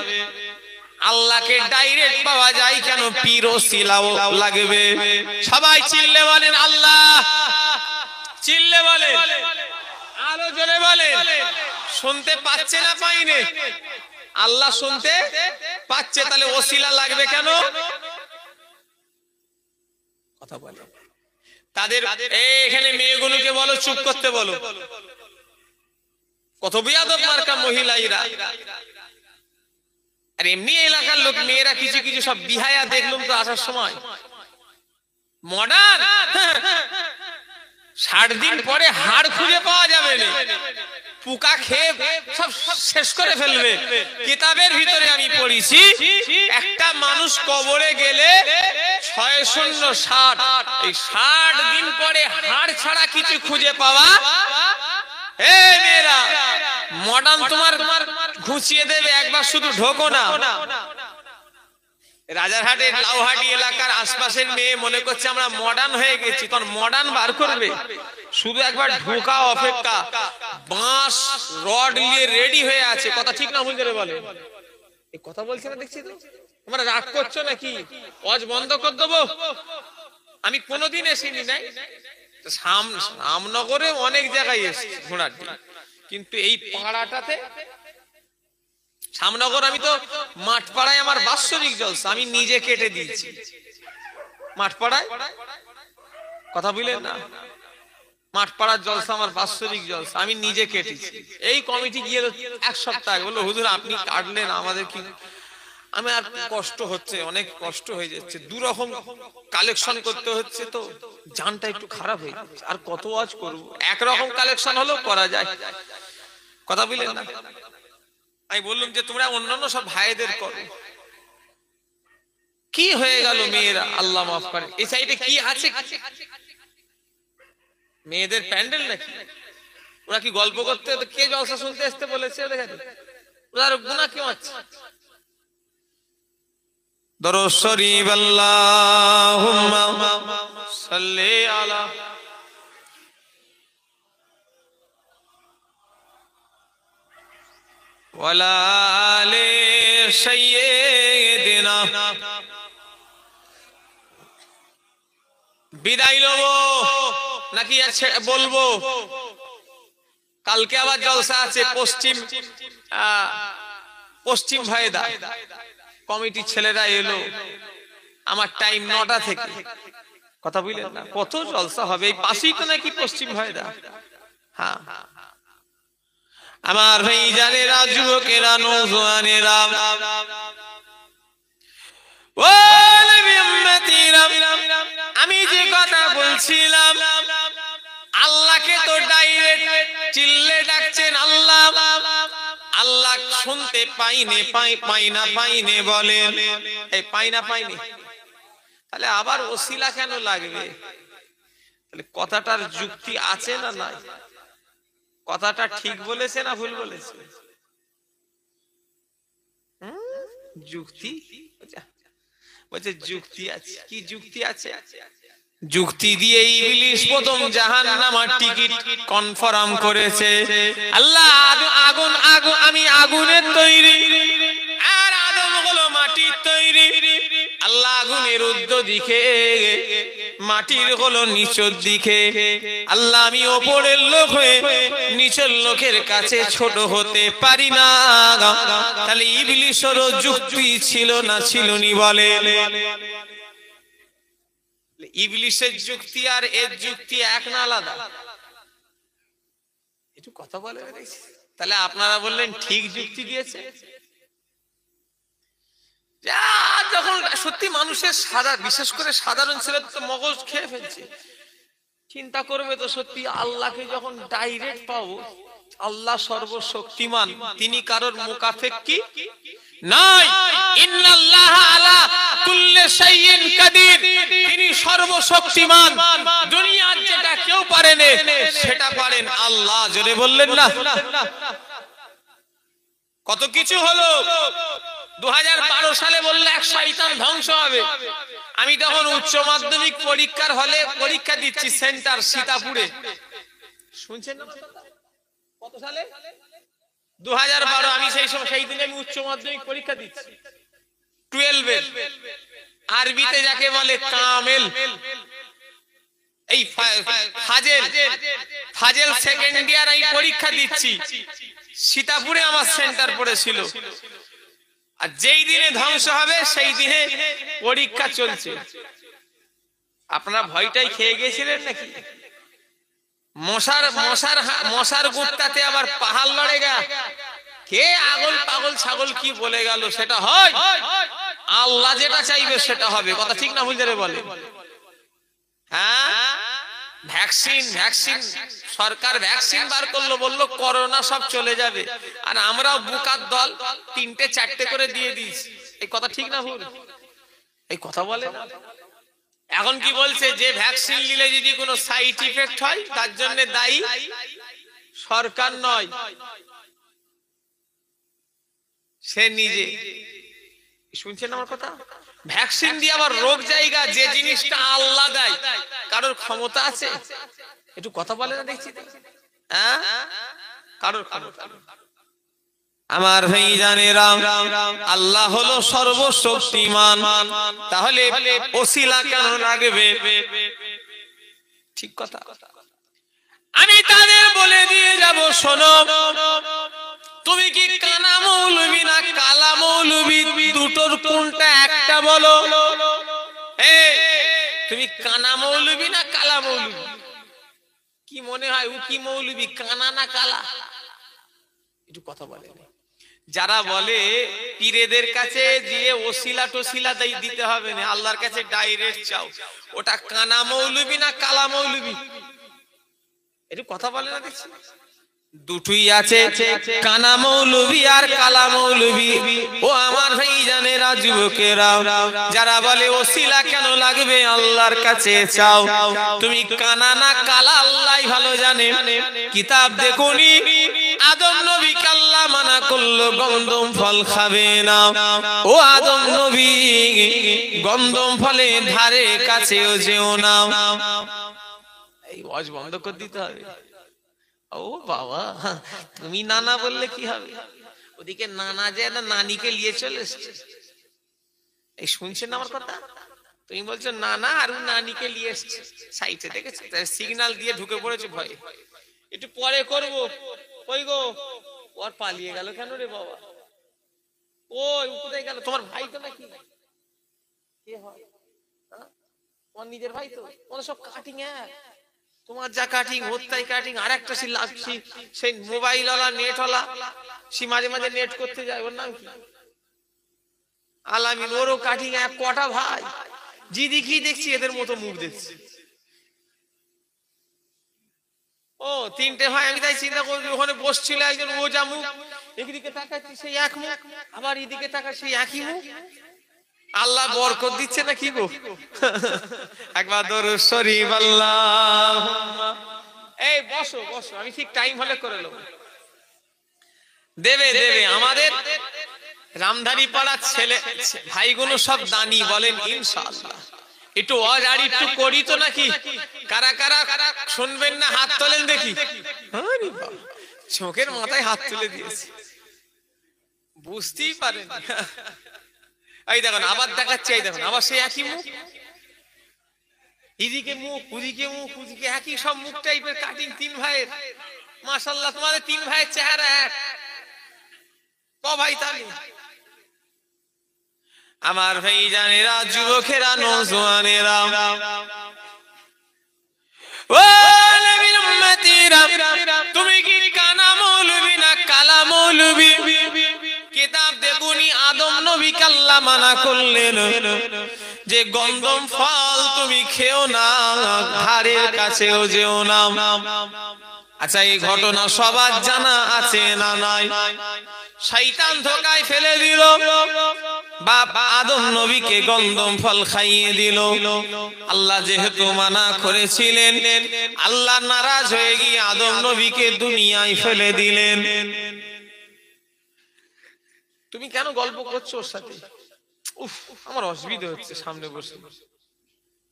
[SPEAKER 1] আল্লাহকে ডাইরেক্ট পাওয়া যায় কেন পীর ওসিলাও লাগবে। সবাই চিল্লে বলেন আল্লাহ, চিল্লে বলে, আরো জোরে বলে। শুনতে পাচ্ছে না পাইনে? আল্লাহ শুনতে পাচ্ছে, তাহলে ওসিলা লাগবে কেন? কথা বলে। তাদের এখানে মেয়েগুলোকে বলো চুপ করতে বলো, কত বিয়াদব মার্কা মহিলা এরা। আর এমনি এলাকার লোক মেয়েরা কিছু কিছু সব বিহায়া দেখলাম তো আসার সময়, মডার্ন, 60 দিন পরে হাড় খুঁজে পাওয়া যাবে না, পোকা খেয়ে সব শেষ করে ফেলবে। কিতাবের ভিতরে আমি পড়েছি, একটা মানুষ কবরে গেলে 660, এই 60 দিন পরে হাড় ছাড়া কিছু খুঁজে পাওয়া। এই মেয়েরা মডার্ন তোমার ঘুষিয়ে দেবে, একবার শুধু ঢোকো না। রাজারহাটের লাউহাটি এলাকার আশপাশের মেয়ে মনে করছে আমরা মডার্ন হয়ে গেছি, তখন মডার্ন বার করবে, শুধু একবার ঢোকা অপেক্ষা। বাঁশ রড নিয়ে রেডি হয়ে আছে। কথা ঠিক না ভুল করে বলে? এই কথা বলছে না দেখছি তো, তোমরা রাগ করছো নাকি? ওয়াজ বন্ধ করে দেবো? আমি কোনোদিন এসিনি নাই, রামনগরে অনেক জায়গায় এসেছি ঘোড়ার, কিন্তু এই পাড়াটাতে শ্যামনগর আমি তো মাঠপাড়ায় আমার বাৎসরিক জলসা আমি নিজে কেটে দিয়েছি। মাঠপাড়ায় কথা বললেন না, মাঠপাড়ার জলসা আমার বাৎসরিক জলসা আমি নিজে কেটেছি। এই কমিটি গিয়ে 1 সপ্তাহ আগে বললো হুজুর আপনি কাটলেন আমাদের কি, আমি আর কষ্ট হচ্ছে, অনেক কষ্ট হয়ে যাচ্ছে, 2 রকম কালেকশন করতে হচ্ছে, তো জানটা একটু খারাপ হয়ে যাচ্ছে, আর কত ওয়াজ করব, একরকম কালেকশন হলেও করা যায়, কথা বললেন না। আমি বললাম যে তোমরা অন্যান্য সব ভাইদের করো। কি হয়ে গেল মেয়েরা, আল্লাহ মাফ করে, এই সাইডে কি আছে, মেয়েদের প্যান্ডেল নাকি? ওরা কি গল্প করতে, কে জলসা শুনতে আসতে বলেছে? ওরা গুনাহ কেউ আছে? দরুদ শরীফ আল্লাহুম্মা সাল্লি আলা ওয়ালা আলি সাইয়্যিদিনা। বিদায় লব নাকি বলবো? কালকে আবার জলসা আছে পশ্চিম ভাইদা কমিটির ছেলেরা এলো, আমার টাইম 9টা থেকে, কথা বললেন না, কত জলসা হবে, এই পাশেই তো নাকি পশ্চিম ভাইদা। হ্যাঁ আমার ভাই জানেরা, যুবকেরা, নওজোয়ানেরা, ও নবী উম্মতিরা, আমি যে কথা বলছিলাম, আল্লাহকে তো ডাইরেক্ট চিল্লে ডাকছেন আল্লাহ, আল্লাহ শুনতে পাইনে বলেন, এই পাইনে, তাহলে আবার ওসিলা কেন লাগবে? তাহলে কথাটার যুক্তি আছে না নাই? কথাটা ঠিক বলেছে না ভুল বলেছে? যুক্তি বলছে, যুক্তি আছে। কি যুক্তি আছে? যুক্তি দিয়ে ইবলিস প্রথম জাহান্নামের টিকিট কনফার্ম করেছে। আল্লাহ আগুন আমি আগুনের তৈরি, আর আদম হলো মাটির তৈরি। আল্লাহ আগুনের ঊর্ধ্ব দিকে, মাটির হলো নিচের দিকে। আল্লাহ আমি ওপরের লোক হয়ে নিচের লোকের কাছে ছোট হতে পারি না। তাহলে ইবলিসেরও যুক্তি ছিল না ছিল নি বলে? ইবলিসের যুক্তি আর এর যুক্তি এক না আলাদা? একটু কথা বলে। তাহলে আপনারা বললেন ঠিক যুক্তি দিয়েছে। যখন সত্যি মানুষের বিশেষ করে সাধারণ ছেলে তো মগজ খেয়ে ফেলছে, চিন্তা করবে তো সত্যি আল্লাহকে যখন ডাইরেক্ট পাবো, আল্লাহ সর্বশক্তিমান, তিনি কারোর মুকাফেক কি নাই। ইন্নাল্লাহা আলা কুল্লি শাইইন কাদির, তিনি সর্বশক্তিমান, দুনিয়ার যেটা কেউ পারে না সেটা পারেন আল্লাহ। জোরে বললেন না? কত কিছু হলো। 2012 সালে বললে এক শয়তান ধ্বংস হবে। আমি তখন উচ্চ মাধ্যমিক পরীক্ষার হলে পরীক্ষা দিচ্ছি, সেন্টার সীতাপুরে। শুনছেন না? কত সালে? 2012। আমি সেই দিনে আমি উচ্চ মাধ্যমিক পরীক্ষা দিচ্ছি 12 আরবিতে যাকে বলে কামেল, এই ফাজেল সেকেন্ড ইয়ার আমি পরীক্ষা দিচ্ছি। সীতাপুরে আমার সেন্টার পড়েছিল। আর যেই দিনে ধ্বংস হবে সেই দিনে পরীক্ষা চলছে। আপনারা ভয়টাই খেয়ে গেছিলেন নাকি? মশার গুপ্তাতে আবার পাহাড় লড়ে গা, কে আগল পাগল ছাগল কি বলে গেল সেটা হয়। আল্লাহ যেটা চাইবে সেটা হবে। কথা ঠিক না ভুল যাবে বলে? হ্যাঁ, ভ্যাকসিন সরকার ভ্যাকসিন বার করলো, বললো করোনা সব চলে যাবে, আর আমরাও বুকার দল 3টে 4টে করে দিয়ে দিয়েছি। এই কথা ঠিক না ভুল? এই কথা বলে না। এখন কি বলছে, যে ভ্যাকসিন নিলে যদি কোনো সাইড ইফেক্ট হয় তার জন্য দায়ী সরকার নয়, সে নিজে। শুনছেন আমার কথা? ভ্যাকসিন দিয়ে আবার রোগ জায়গা, যে জিনিসটা আল্লাহ দেয়, কারোর ক্ষমতা আছে? একটু কথা বলে না দেখছি, হ্যাঁ, কারোর ক্ষমতা। আমার ভাই জানেরা, আল্লাহ হলো সর্বশক্তিমান, তাহলে ওসিলা কেন লাগবে? ঠিক কথা। আমি তাদের বলে দিয়ে যাব, শোনো, তুমি কি কানা মৌলবি না কালা মৌলবি? দুটোর কোনটা একটা বলো। তুমি কানা মৌলবি না কালা মৌলবি? কি মনে হয় ও কি মৌলবি, কানা না কালা? একটু কথা বলে। যারা বলে পীরেদের কাছে গিয়ে ওসিলা টসিলা দিতে হবে না, আল্লাহর কাছে ডাইরেক্ট চাও, ওটা কানা মৌলবি না কালা মৌলবি? একটু কথা বলে না দেখছি। দুটোই আছে, কানা মৌলবি আর কালা মৌলবি। ও আমার ভাইজানেরা, যুবকেরা, যারা বলে ওসিলা কেন লাগবে, আল্লাহর কাছে চাও, তুমি কানা না কালা আল্লাহই ভালো জানে। কিতাব দেখুনি, আদম নবীকে আল্লাহ মানা করলো গন্ধম ফল খাবে না। ও আদম নবী, গন্ধম ফলের ধারে কাছেও যেও না। এই ওয়াজ বন্ধ করে দিতে হবে। ও বাবা, তুমি নানা বললে কি হবে? ওদিকে নানা যে নানিকে নিয়ে চলে এসছে। এই শুনছেন আমার কথা? তুমি বলছো নানা আর নানিকে নিয়ে এসছে সাইডে, দেখেছো? সিগন্যাল দিয়ে ঢুকে পড়েছে ভয়ে। একটু পরে করবো। ওই গো, ওর পালিয়ে গেল কেন রে বাবা? ওই কোথায় গেল? তোমার ভাই তো নাকি? কে হয়? তোমার নিজের ভাই তো? ওরা সব কাটিং। তোমার যা কাটিং ওর তাই কাটিং। আর একটা সেই মোবাইল ওয়ালা, নেট ওয়ালা, সে মাঝে মাঝে নেট করতে যায়, ওর নাম কি? আলামিন, ওরও কাটিং। কটা ভাই, জি দেখি দেখছি এদের মতো মুখ দেখছি। ও তিনটে ভাই। আমি তাই চিন্তা করছি, ওখানে বসছিল একজন, ও যা মুখ, এদিকে তাকাচ্ছি সেই এক মুখ, আবার এদিকে তাকাচ্ছি সেই একই মুখ। আল্লাহ বরকত দিচ্ছে না কি গো? একবার দরুদ শরীফ আল্লাহুম্মা। এই বসো বসো, আমি ঠিক টাইম হলে করে নেব। দেবে দেবে। আমাদের রামধারী পাড়ার ছেলে ভাইগুলো সব দানি, বলেন ইনশাআল্লাহ। একটু ওয়াজ আর একটু করি তো নাকি? কারা কারা শুনবেন না হাত তোলেন দেখি। আরে বাবা, চোখের মাথায় হাত তুলে দিয়েছে, বুঝতেই পারেন। এই দেখুন আবার দেখাচ্ছে, এই দেখুন আবার সেই একই মুখ, এদিকে মুখ ওদিকে মুখ ওদিকে একই সব মুখ টাইপের কাটিং তিন ভাইয়ের। মাশাআল্লাহ, তোমাদের তিন ভাইয়ের চেহারা এক। ক ভাই তাহলে? আমার ভাইজানেরা, যুবকেরা, নওজোয়ানেরা, ও নবীর উম্মতিরা, তুমি কি কানা মৌলবি না কালা মৌলবি? কিতাব দেখুনি, আদম নবীকে আল্লাহ মানা করলেন যে গন্ধম ফল তুমি খেও না, ধারের কাছেও যেও না। আচ্ছা, এই ঘটনা সবার জানা আছে না নাই? শয়তান ধোকায় ফেলে দিল, বাপ আদম নবীকে গন্ধম ফল খাইয়ে দিল। আল্লাহ যেহেতু মানা করেছিলেন, আল্লাহ নারাজ হয়ে গিয়ে আদম নবীকে দুনিয়ায় ফেলে দিলেন। তুমি কেন গল্প করছো ওর সাথে? উফ, আমার অসুবিধা হচ্ছে সামনে বসে।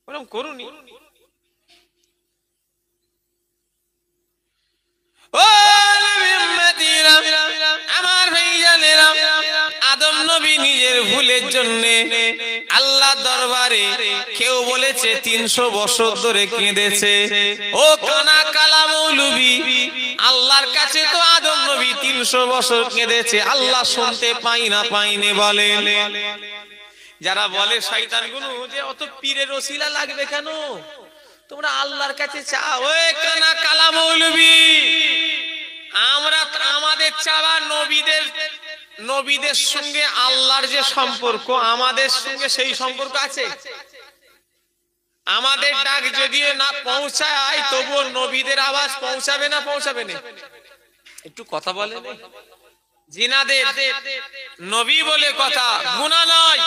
[SPEAKER 1] ওরকম করুনি। ও আমার ভাইজানেরা, আদম নবী নিজের ভুলের জন্য আল্লাহ দরবারে, কেউ বলেছে 300 বছর ধরে কেঁদেছে। ও কানা কালা মৌলবি, আল্লাহর কাছে তো আদম নবী 300 বছর কেঁদেছে, আল্লাহ শুনতে পাইনি বলে। যারা বলে শয়তানগুলো যে অত পীরের ওসিলা লাগবে কেন, তোমরা আল্লাহর কাছে চাও। ওই কানা কালা মৌলবি, আমরা আমাদের চাওয়া নবীদের সঙ্গে আল্লাহর যে সম্পর্ক, আমাদের সঙ্গে সেই সম্পর্ক আছে। আমাদের ডাক যদিও না পৌঁছায়, তবুও নবীদের আওয়াজ পৌঁছাবে না? পৌঁছাবে না? একটু কথা বলে। জিনাদের নবী বলে কথা, গুনাহ নয়।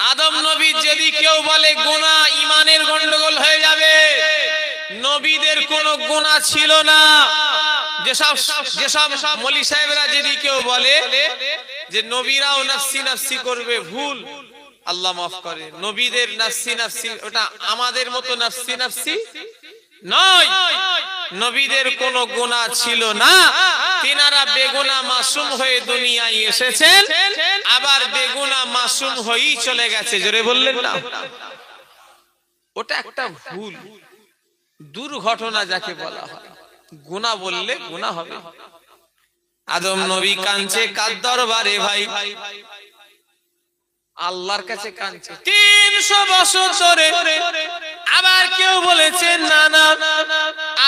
[SPEAKER 1] আদম নবী যদি কেউ বলে গুনাহ, ইমানের গন্ডগোল হয়ে যাবে। নবীদের কোনো গুনাহ ছিল না। যেসব মৌলী সাহেবরা যদি কেউ বলে যে নবীরাও নাফসি নাফসি করবে, ভুল, আল্লাহ মাফ করে। নবীদের নাফসি নাফসি, ওটা আমাদের মতো নাফসি নাফসি নয়। নবীদের কোনো গুনাহ ছিল না। তিনারা বেগুনাহ মাসুম হয়ে দুনিয়ায় এসেছেন, আবার বেগুনাহ মাসুম হয়েই চলে গেছে। জোরে বললেন না? ওটা একটা ভুল, দুর্ঘটনা যাকে বলা হয়। গুনাহ বললে গুনাহ হবে। আদম নবী কাঁদছে কার দরবারে ভাই? আল্লাহর কাছে কাঁদছে 300 বছর ধরে। আবার কেউ বলেছে না না,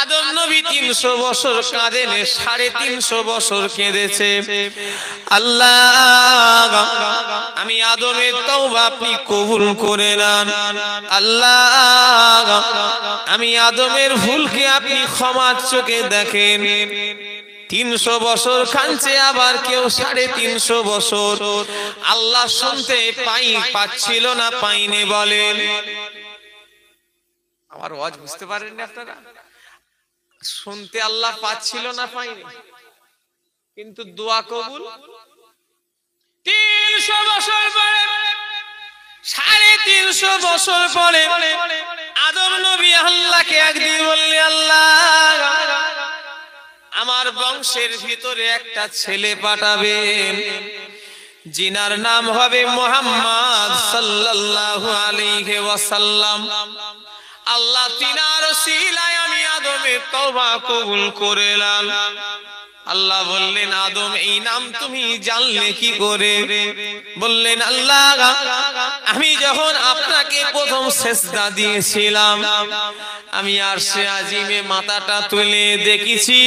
[SPEAKER 1] আদম নবী 300 বছর কাঁদেন, 350 বছর কেঁদেছে। আল্লাহ, আমি আদমের তওবা আপনি কবুল করে নেন। আল্লাহ, আমি আদমের ভুলকে আপনি ক্ষমার চোখে দেখেন। 300 বছর কাঁদছে, আবার কেউ 350 বছর। আল্লাহ শুনতে পাচ্ছিল না পাইনি বলেন? আমার ওয়াজ বুঝতে পারেননি আপনারা? শুনতে আল্লাহ পাচ্ছিল না পাইনি, কিন্তু দোয়া কবুল। 300 বছর পরে, 350 বছর পরে আদম নবী আল্লাহকে একদিন বললেন, আল্লাহ, আমার বংশের ভিতরে একটা ছেলে পাঠাবেন, জিনার নাম হবে মুহাম্মদ সাল্লাল্লাহু আলাইহি ওয়াসাল্লাম। আল্লাহ তিনার ওসিলায় আমি আদমের তওবা কবুল করে নিলাম। আল্লাহ বললেন, আদম, এই নাম তুমি জানলে কি করে? বললেন, আল্লাহ, আমি যখন আপনাকে প্রথম সিজদা দিয়েছিলাম, আমি আরশে আজিমে মাথাটা তুলে দেখেছি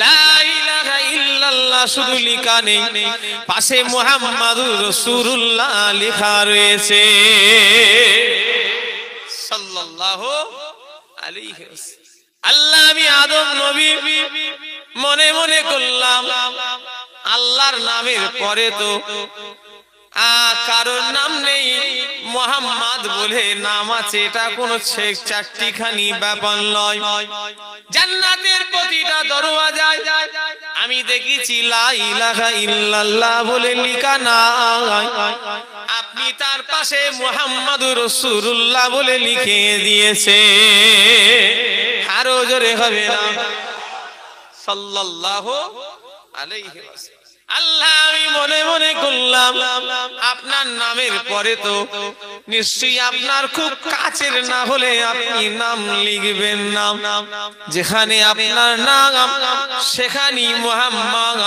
[SPEAKER 1] লা ইলাহা ইল্লাল্লাহ শুধু লেখা নেই, পাশে মুহাম্মাদুর রাসূলুল্লাহ লেখা রয়েছে সাল্লাল্লাহু আলাইহি ওয়াসাল্লাম। আল্লাহ, আমি আদম নবী মনে মনে করলাম, আল্লাহর নামের পরে তো কারোর নাম নেই, মুহাম্মদ বলে নাম আছে, এটা কোনো চারটিখানি ব্যাপার নয়। জান্নাতের প্রতিটা দরওয়াজায় আমি দেখেছি লা ইলাহা ইল্লাল্লাহ বলে লেখা নাই, আপনি তার পাশে মুহাম্মাদুর রাসূলুল্লাহ বলে লিখে দিয়েছে। আরো জোরে হবে না? সাল্লাল্লাহু আলাইহি ওয়াসাল্লাম। আল্লাহ, আমি মনে মনে করলাম, আপনার নামের পরে তো নিশ্চয়ই আপনার খুব কাছের না হলে আপনি নাম লিখবেন না, যেখানে আপনার নাম সেখানেই মুহাম্মদ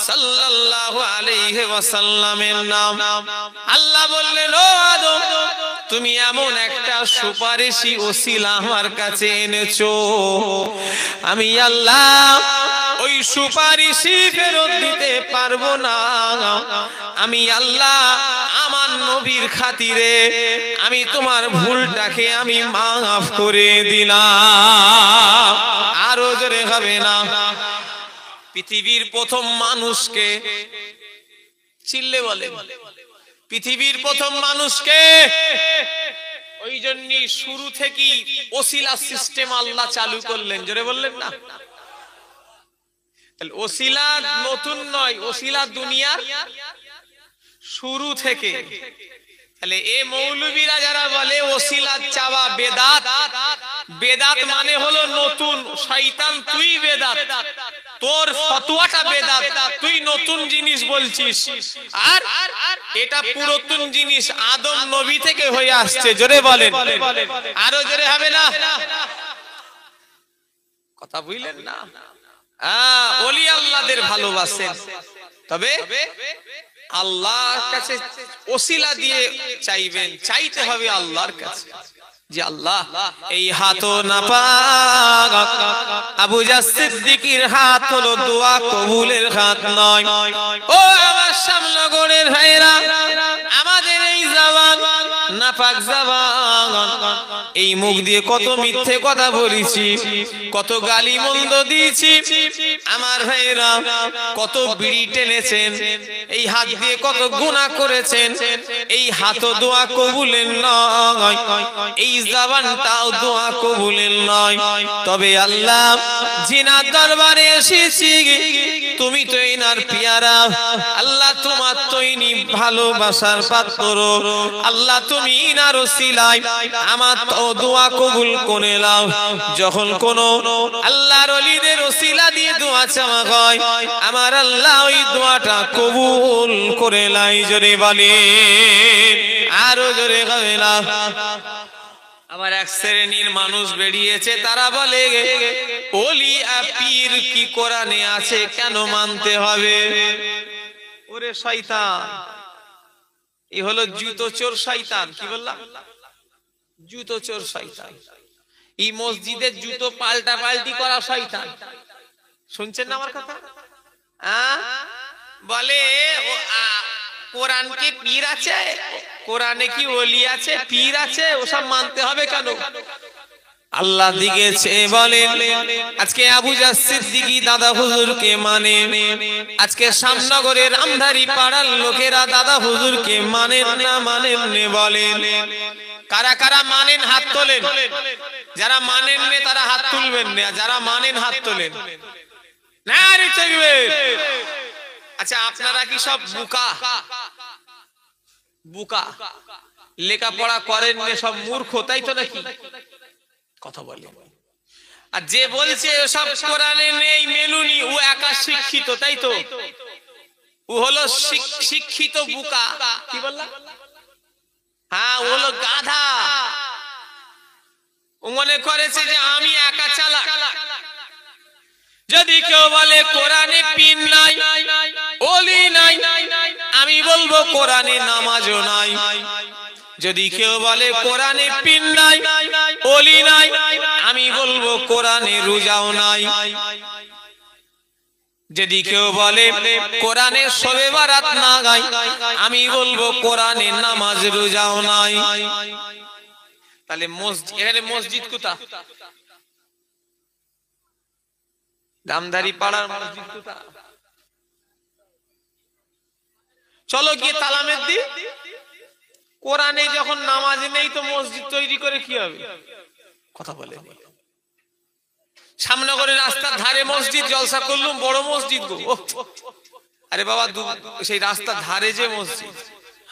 [SPEAKER 1] সাল্লাল্লাহু আলাইহি ওয়াসাল্লামের নাম। আল্লাহ বললেন, ও আদম, তুমি এমন একটা সুপারিশি ওসিলা আমার কাছে এনেছো, আমি আল্লাহ ওই সুপারিশি ফেরত দিতে পারবো না। আমি আল্লাহ আমার নবীর খাতিরে আমি তোমার ভুলটাকে আমি মাফ করে দিলাম। আরো জোরে হবে না? পৃথিবীর প্রথম মানুষকে চিল্লে বলে, পৃথিবীর প্রথম মানুষকে, ওই জন্য শুরু থেকেই ওসিলা সিস্টেম আল্লাহ চালু করলেন। জোরে বললেন না? ওসিলা নতুন নয়, ওসিলা দুনিয়ার শুরু থেকে। তাহলে এ মৌলবীরা যারা বলে ওসিলা চাওয়া বেদাত, বেদাত মানে হলো নতুন। শয়তান, তুই বেদাত, তোর ফতোয়াটা বেদাত, তুই নতুন জিনিস বলছিস, আর এটা পুরাতন জিনিস আদম নবী থেকে হয়ে আসছে। জোরে বলেন, আরো জোরে হবে না? কথা বুঝলেন না? ওলি আল্লাহদের ভালোবাসেন, তবে আল্লাহর কাছে ওসিলা দিয়ে চাইবেন, চাইতে হবে আল্লাহর কাছে যে আল্লাহ এই হাত না পাক। আবু জাহল সিদ্দিকীর হাত হলো দোয়া কবুলের হাত নয়। ও আমার সামনগরের ভাইরা, আমাদের এই জবান নাপাক জবান, এই মুখ দিয়ে কত মিথ্যে কথা বলেছি, কত গালি মন্দ দিয়েছি আমার ভাইরা, কত বিড়ি টেনেছেন, এই হাত দিয়ে কত গুনাহ করেছেন। এই হাত দোয়া কবুলের নয়, এই জবানটাও দোয়া কবুলের নয়। তবে আল্লাহ জিনার দরবারে এসেছি, তুমি তো ইনার পিয়ারা, আল্লাহ তোমার তো ইনি ভালোবাসার পাত্র, আল্লাহ তুমি ইনার ওসিলায় আমার তো দোয়া কবুল করে নাও। যখন কোন আল্লাহর ওলিদের ওসিলা দিয়ে দোয়া চাওয়া হয়, আমার আল্লাহ ওই দোয়াটা কবুল করে লাই। জোরে বলে, আরো জোরে হবে না? আবার এক শ্রেণীর মানুষ বেরিয়েছে, তারা বলে ওলি আর পীর কি কোরআনে আছে, কেন মানতে হবে? ওরে শয়তান, এই হলো জুতো চোর শয়তান। কি বললাম? জুতো চোর শয়তান। এই মসজিদের জুতো পাল্টা পাল্টি করা শয়তান। শুনছেন না আমার কথা? বলে কোরআনকে পীর আছে, কোরআনে কি ওলি আছে, পীর আছে, ওসব মানতে হবে কেন? আল্লাহ দিয়েছে বলেন, আজকে আবু জাহ সিদ্দিকী দাদা হুজুরকে মানে, আজকে শামনগরের আমধারী পাড়ার লোকেরা দাদা হুজুরকে মানেন না, মানেন না বলেন। কারা কারা মানেন হাত তোলেন, যারা মানেন না তারা হাত তুলবেন না, যারা মানেন হাত তোলেন। না রে চলবে। আচ্ছা আপনারা কি সব বুকা? বুকা, লেখাপড়া করেন না, সব মূর্খ, তাই তো নাকি? কথা বলে। আর যে বলছে সব কোরআনে নেই মেনুনি, ও একা শিক্ষিত, তাই তো? ও হলো শিক্ষিত বুকা। কি বললাম? হ্যাঁ, ও হলো গাধা। ও মনে করেছে যে আমি একা চালাক। যদি কেউ বলে কোরআনে পীর নাই, ওলি নাই, আমি বলবো কোরআনে নামাজও নাই। যদি কেউ বলে কোরআনে পীর নাই, ওলি নাই, আমি বলবো কোরআনে রোজাও নাই। যদি কেউ বলে কোরআনে শবে বারাত না গায়, আমি বলবো কোরআনে নামাজ রোজাও নাই। তাহলে মসজিদ, এখানে মসজিদ কোথায়? দামদারি পাড়ার মসজিদ কোথায়? চলো গিয়ে তালামের দি। কোরআনে যখন নামাজ নেই তো মসজিদ তৈরি করে কি হবে? কথা বলে। শামনগরের রাস্তার ধারে মসজিদ, জলসা করলুম, বড় মসজিদ গো। আরে বাবা, সেই রাস্তার ধারে যে মসজিদ,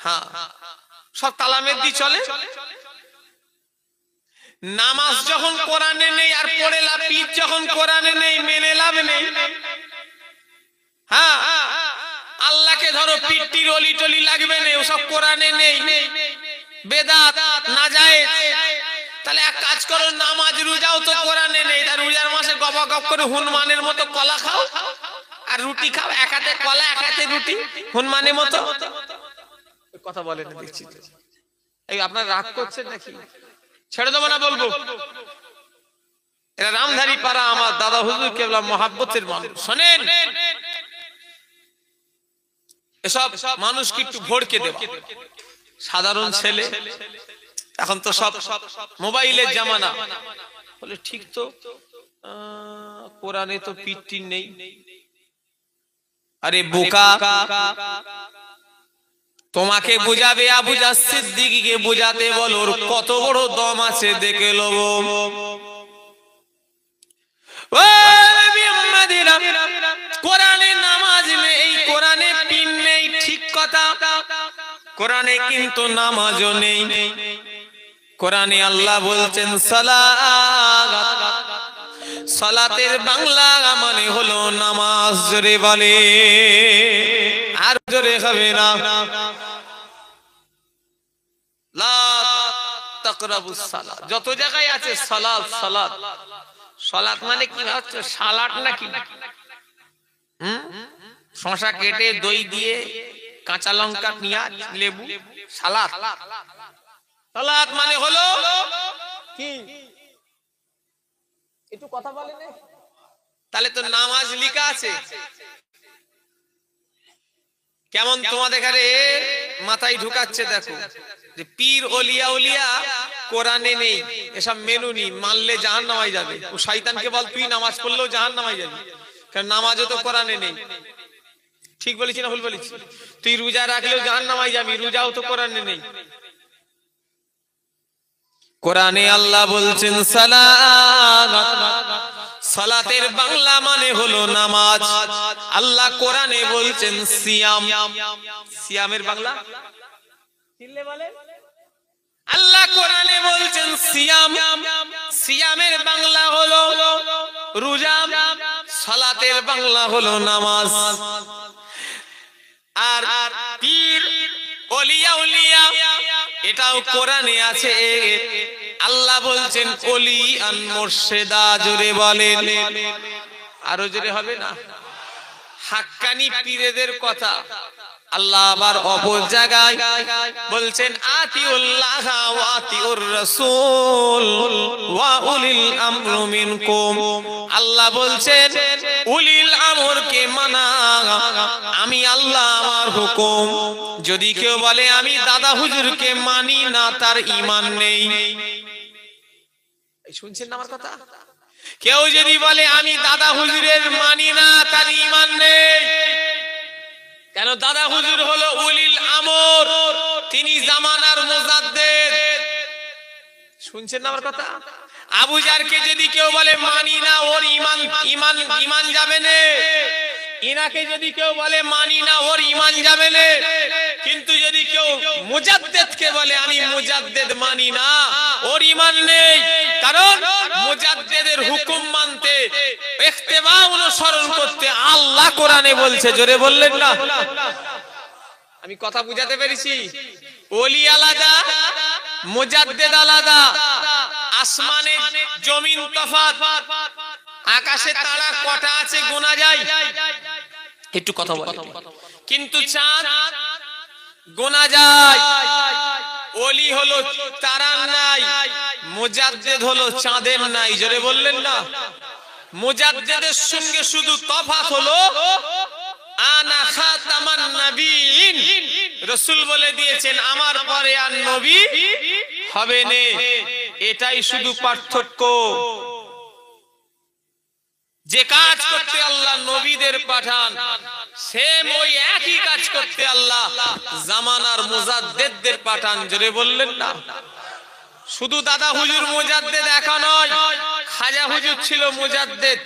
[SPEAKER 1] হ্যাঁ, সব তালামের দি চলে। নামাজ যখন কোরআনে নেই আর পড়ে লাভ, পীর যখন কোরআনে নেই মেনে লাভ নেই। হ্যাঁ, আল্লাহকে ধরো পীরটির অলি টলি লাগবে না, ওসব কোরআনে নেই, বেদাত নাজায়েজ। তাহলে এক কাজ করো, নামাজ রোজাও তো কোরআনে নেই, তার রোজার মাসে গবা গপ করে হনুমানের মতো কলা খাও আর রুটি খাও, এক হাতে কলা এক হাতে রুটি, হনুমানের মতো। কথা বলেন দেখছি। এই আপনার রাগ করছেন নাকি? ছেড়ে দেবো না বলবো? এরা রামধারী পাড়া আমার দাদা হুজুর কেবলা মহাব্বতের মানুষ। শোনেন, এসব মানুষকে একটু ভড়কে দেওয়া। সাধারণ ছেলে, এখন তো সব মোবাইলের জামানা, বলে ঠিক তো কোরআনে তো পীরটি নেই। আরে বোকা, তোমাকে বুঝাবে আবু জাহ সিদ্দিকীকে বুঝাতে বলো, ওর কত বড় দম আছে দেখে লবো। কোরআনে নামাজ নেই, কোরআনে পীর নেই, ঠিক কথা। কোরআনে কিন্তু নামাজও নেই। কোরআনে আল্লাহ বলছেন সালাত, সালাতের বাংলা মানে হলো নামাজ। জোরে বলে, আর জোরে হবে না। লা তাকরাবুস সালাত, যত জায়গায় আছে সালাত সালাত। সালাত মানে কি হচ্ছে? সালাড নাকি? শশা কেটে দই দিয়ে কাঁচা লঙ্কা পেঁয়াজ লেবু, সালাদ। সালাত মানে হলো কি? একটু কথা বলেন। তাহলে তো নামাজ লেখা আছে। কেমন তোমাদের ঘরে মাথায় ঢুকাচ্ছে দেখো, যে পীর ওলিয়া উলিয়া কোরআনে নেই, এসব মেনুনি, মানলে জাহান্নামে যাবে। ও শয়তানকে বল তুই নামাজ পড়লেও জাহান্নামে যাবি, কারণ নামাজও তো কোরআনে নেই। ঠিক বলেছি না ভুল বলেছি? তুই রোজা রাখলেও জাহান্নামে যাবি, রোজাও তো কোরআনে নেই। কোরআনে আল্লাহ বলছেন সালাত, সালাতের বাংলা মানে হলো নামাজ। আল্লাহ কোরআনে বলছেন সিয়াম, সিয়ামের বাংলা চিনলে বলে। আল্লাহ কোরআনে বলছেন সিয়াম, সিয়ামের বাংলা হলো রোজা, সালাতের বাংলা হলো নামাজ। আর পীর ওলিয়া উলিয়া এটাও কোরআনে আছে, আল্লাহ বলছেন ওলি আন মুর্শিদা, জোরে বলেন, আরো জোরে হবে না? হাক্কানি পীরদের কথা আল্লাহ আবার অপর জায়গায় বলছেন আতিউল্লাহ ওয়া আতিউর রাসূল ওয়া উলিল আমরি মিনকুম। আল্লাহ বলছেন উলিল আমরকে মানা, আমি আল্লাহ আমার হুকুম। যদি কেউ বলে আমি দাদা হুজুরকে মানি না, তার ঈমান নেই। শুনছেন না আমার কথা? কেউ যদি বলে আমি দাদা হুজুরের মানি না, তার ঈমান নেই। কেন? দাদা হুজুর হলো উলিল আমর, তিনি জামানার মুজাদ্দিদ। শুনছেন না আমার কথা? আবু জারকে যদি কেউ বলে মানি না, ওর ঈমান যাবে না। ইনাকে যদি কেউ বলে মানি না, ওর ঈমান যাবে না। কিন্তু যদি কেউ মুজাদ্দিদকে বলে আমি মুজাদ্দিদ মানি না, ওর ঈমান নেই। কারণ মুজাদ্দিদের হুকুম মানতে, ইত্তেবা অনুসরণ করতে আল্লাহ কোরআনে বলছে। জোরে বললেন না? আমি কথা বুঝাতে পেরেছি? ওলি আলাদা, মুজাদ্দিদ আলাদা। আসমানে জমিন তফাৎ, আকাশে তারা কটা আছে গোনা যায়? একটু কথা বলেন। কিন্তু চাঁদ গোনা যায়। ওলি হলো তারার নাই, মুজাদ্দিদ হলো চাঁদের নাই। জোরে বললেন না? মুজাদ্দিদের সঙ্গে শুধু তফাৎ হলো আনা খাতামান নবীন, রাসূল বলে দিয়েছেন আমার পরে আর নবী হবে না। এটাই শুধু পার্থক্য। যে কাজ করতে আল্লাহ নবীদের পাঠান, সেম ওই একই কাজ করতে আল্লাহ জামানার মুজাদ্দিদদের পাঠান। জোরে বললেন না? শুধু দাদা হুজুর মুজাদ্দিদ একা নয়, খাজা হুজুর ছিল মুজাদ্দিদ,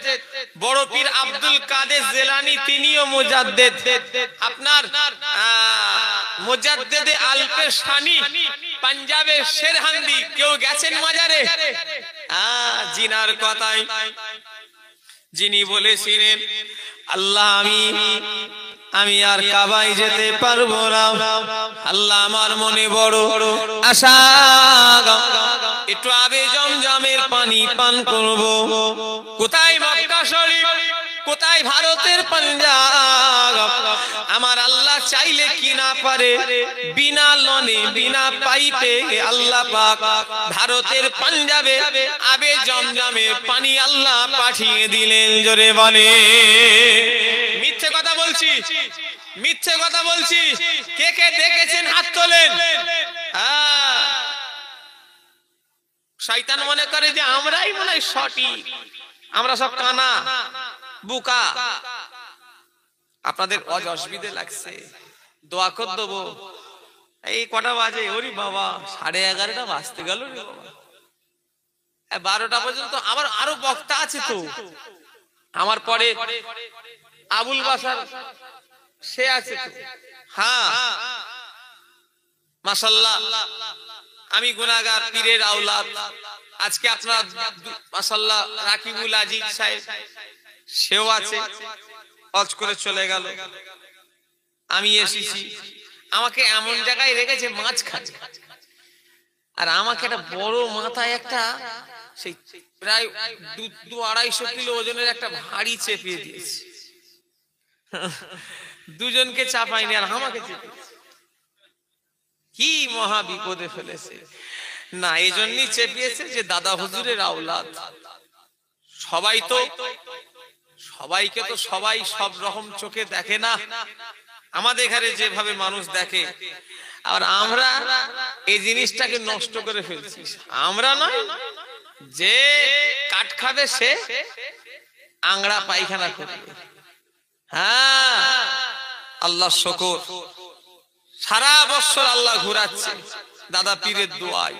[SPEAKER 1] বড় পীর আব্দুল কাদের জিলানী তিনিও মুজাদ্দিদ। আপনার মুজাদ্দিদে আলপেশানি পাঞ্জাবের শেরহান্দি, কেউ গেছেন মাজারে? জিনার কথাই যিনি বলেছিলেন আল্লাহ আমি আর কাবায় যেতে পারবো না, আল্লাহ আমার মনে বড় আশা, একটু আবে জমজমের পানি পান করব। কোথায় মক্কা শরীফ, কোথায় ভারতের পাঞ্জাব? আমার আল্লাহ চাইলে কি না পারে, বিনা লনে বিনা পাইপে আল্লাহ পাক ভারতের পাঞ্জাবে আবে জমজমের পানি আল্লাহ পাঠিয়ে দিলেন। জোরে বলে মিথ্যে কথা বলছি? মিথ্যে কথা বলছি? কে কে দেখেছেন হাত তোলেন। শয়তান মনে করে যে আমরাই মনে হয় সঠিক, আমরা সব কানা বুকা। আপনাদের অসুবিধে লাগছে, দোয়া কর দেবো। এই কটা বাজে? ওরে বাবা, 11:30 বাজতে গেল রে বাবা। 12টা পর্যন্ত আবার আরো বক্তা আছে তো। আমার পরে আবুল বাসার সে আছে তো। হ্যাঁ মাশাআল্লাহ, আমি গুনাহগার পীরের আওলাদ। আজকে আপনারা মাশাআল্লাহ রাকিবুল আজিজ সাহেব সেও আছে, হজ করে চলে গেল। আমি এসেছি, আমাকে এমন জায়গায় রেখেছে মাছ খাচ্ছে, আর আমাকে একটা বড় মাথায় একটা সেই প্রায় 200-250 কিলো ওজনের একটা ভারী চেপিয়ে দিয়েছে। দুজনকে চাপাইনি, আর আমাকে চেপিয়েছে। কি মহা বিপদে ফেলেছে না, এই জন্যই চেপিয়েছে যে দাদা হুজুরের আওলাদ। সবাইকে তো সবাই সব রকম চোখে দেখে না। আমাদের ঘরে যেভাবে মানুষ দেখে, আর আমরা এই জিনিসটাকে নষ্ট করে ফেলছি। আমরা নয়, যে কাঠ খাবে সে আংড়া পায়খানা করবে। হ্যাঁ আল্লাহ শুকর, সারা বছর আল্লাহ ঘুরাচ্ছে দাদা পীরের দোয়ায়।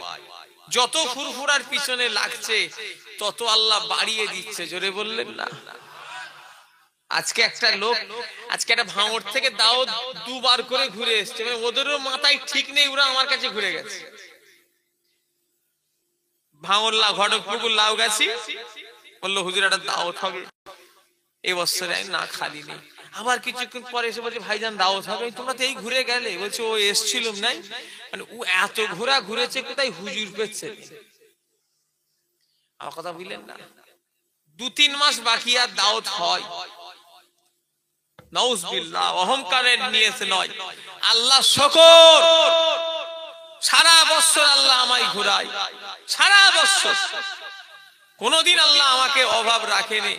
[SPEAKER 1] যত ফুরফুরার পিছনে লাগছে তত আল্লাহ বাড়িয়ে দিচ্ছে। জোরে বললেন না? আজকে একটা লোক, আজকে একটা ভাঙড় থেকে দাওয়াত 2 বার করে ঘুরে এসছে, মানে ওদেরও মাথায় ঠিক নেই, ওরা আমার কাছে ঘুরে গেছে। ভাঙড় ঘটকপুকুর লাউ গাছি বললো হুজুর একটা দাওয়াত হবে এই বছরে, না খালি নেই। আবার কিছুক্ষণ পরে এসে বলছে ভাইজান দাওয়াত হবে, তোমরা তো এই ঘুরে গেলে। বলছে ও এসছিলাম নাই, মানে ও এত ঘোরা ঘুরেছে, কোথায় হুজুর পেচ্ছে। আমার কথা বুঝলেন না? 2-3 মাস বাকি আর দাওয়াত হয়। নাউজুবিল্লাহ, অহংকারের নিয়েছে নয়। আল্লাহ শুকর, সারা বছর আল্লাহ আমায় ঘুরায়, সারা বছর কোনদিন আল্লাহ আমাকে অভাব রাখেনি।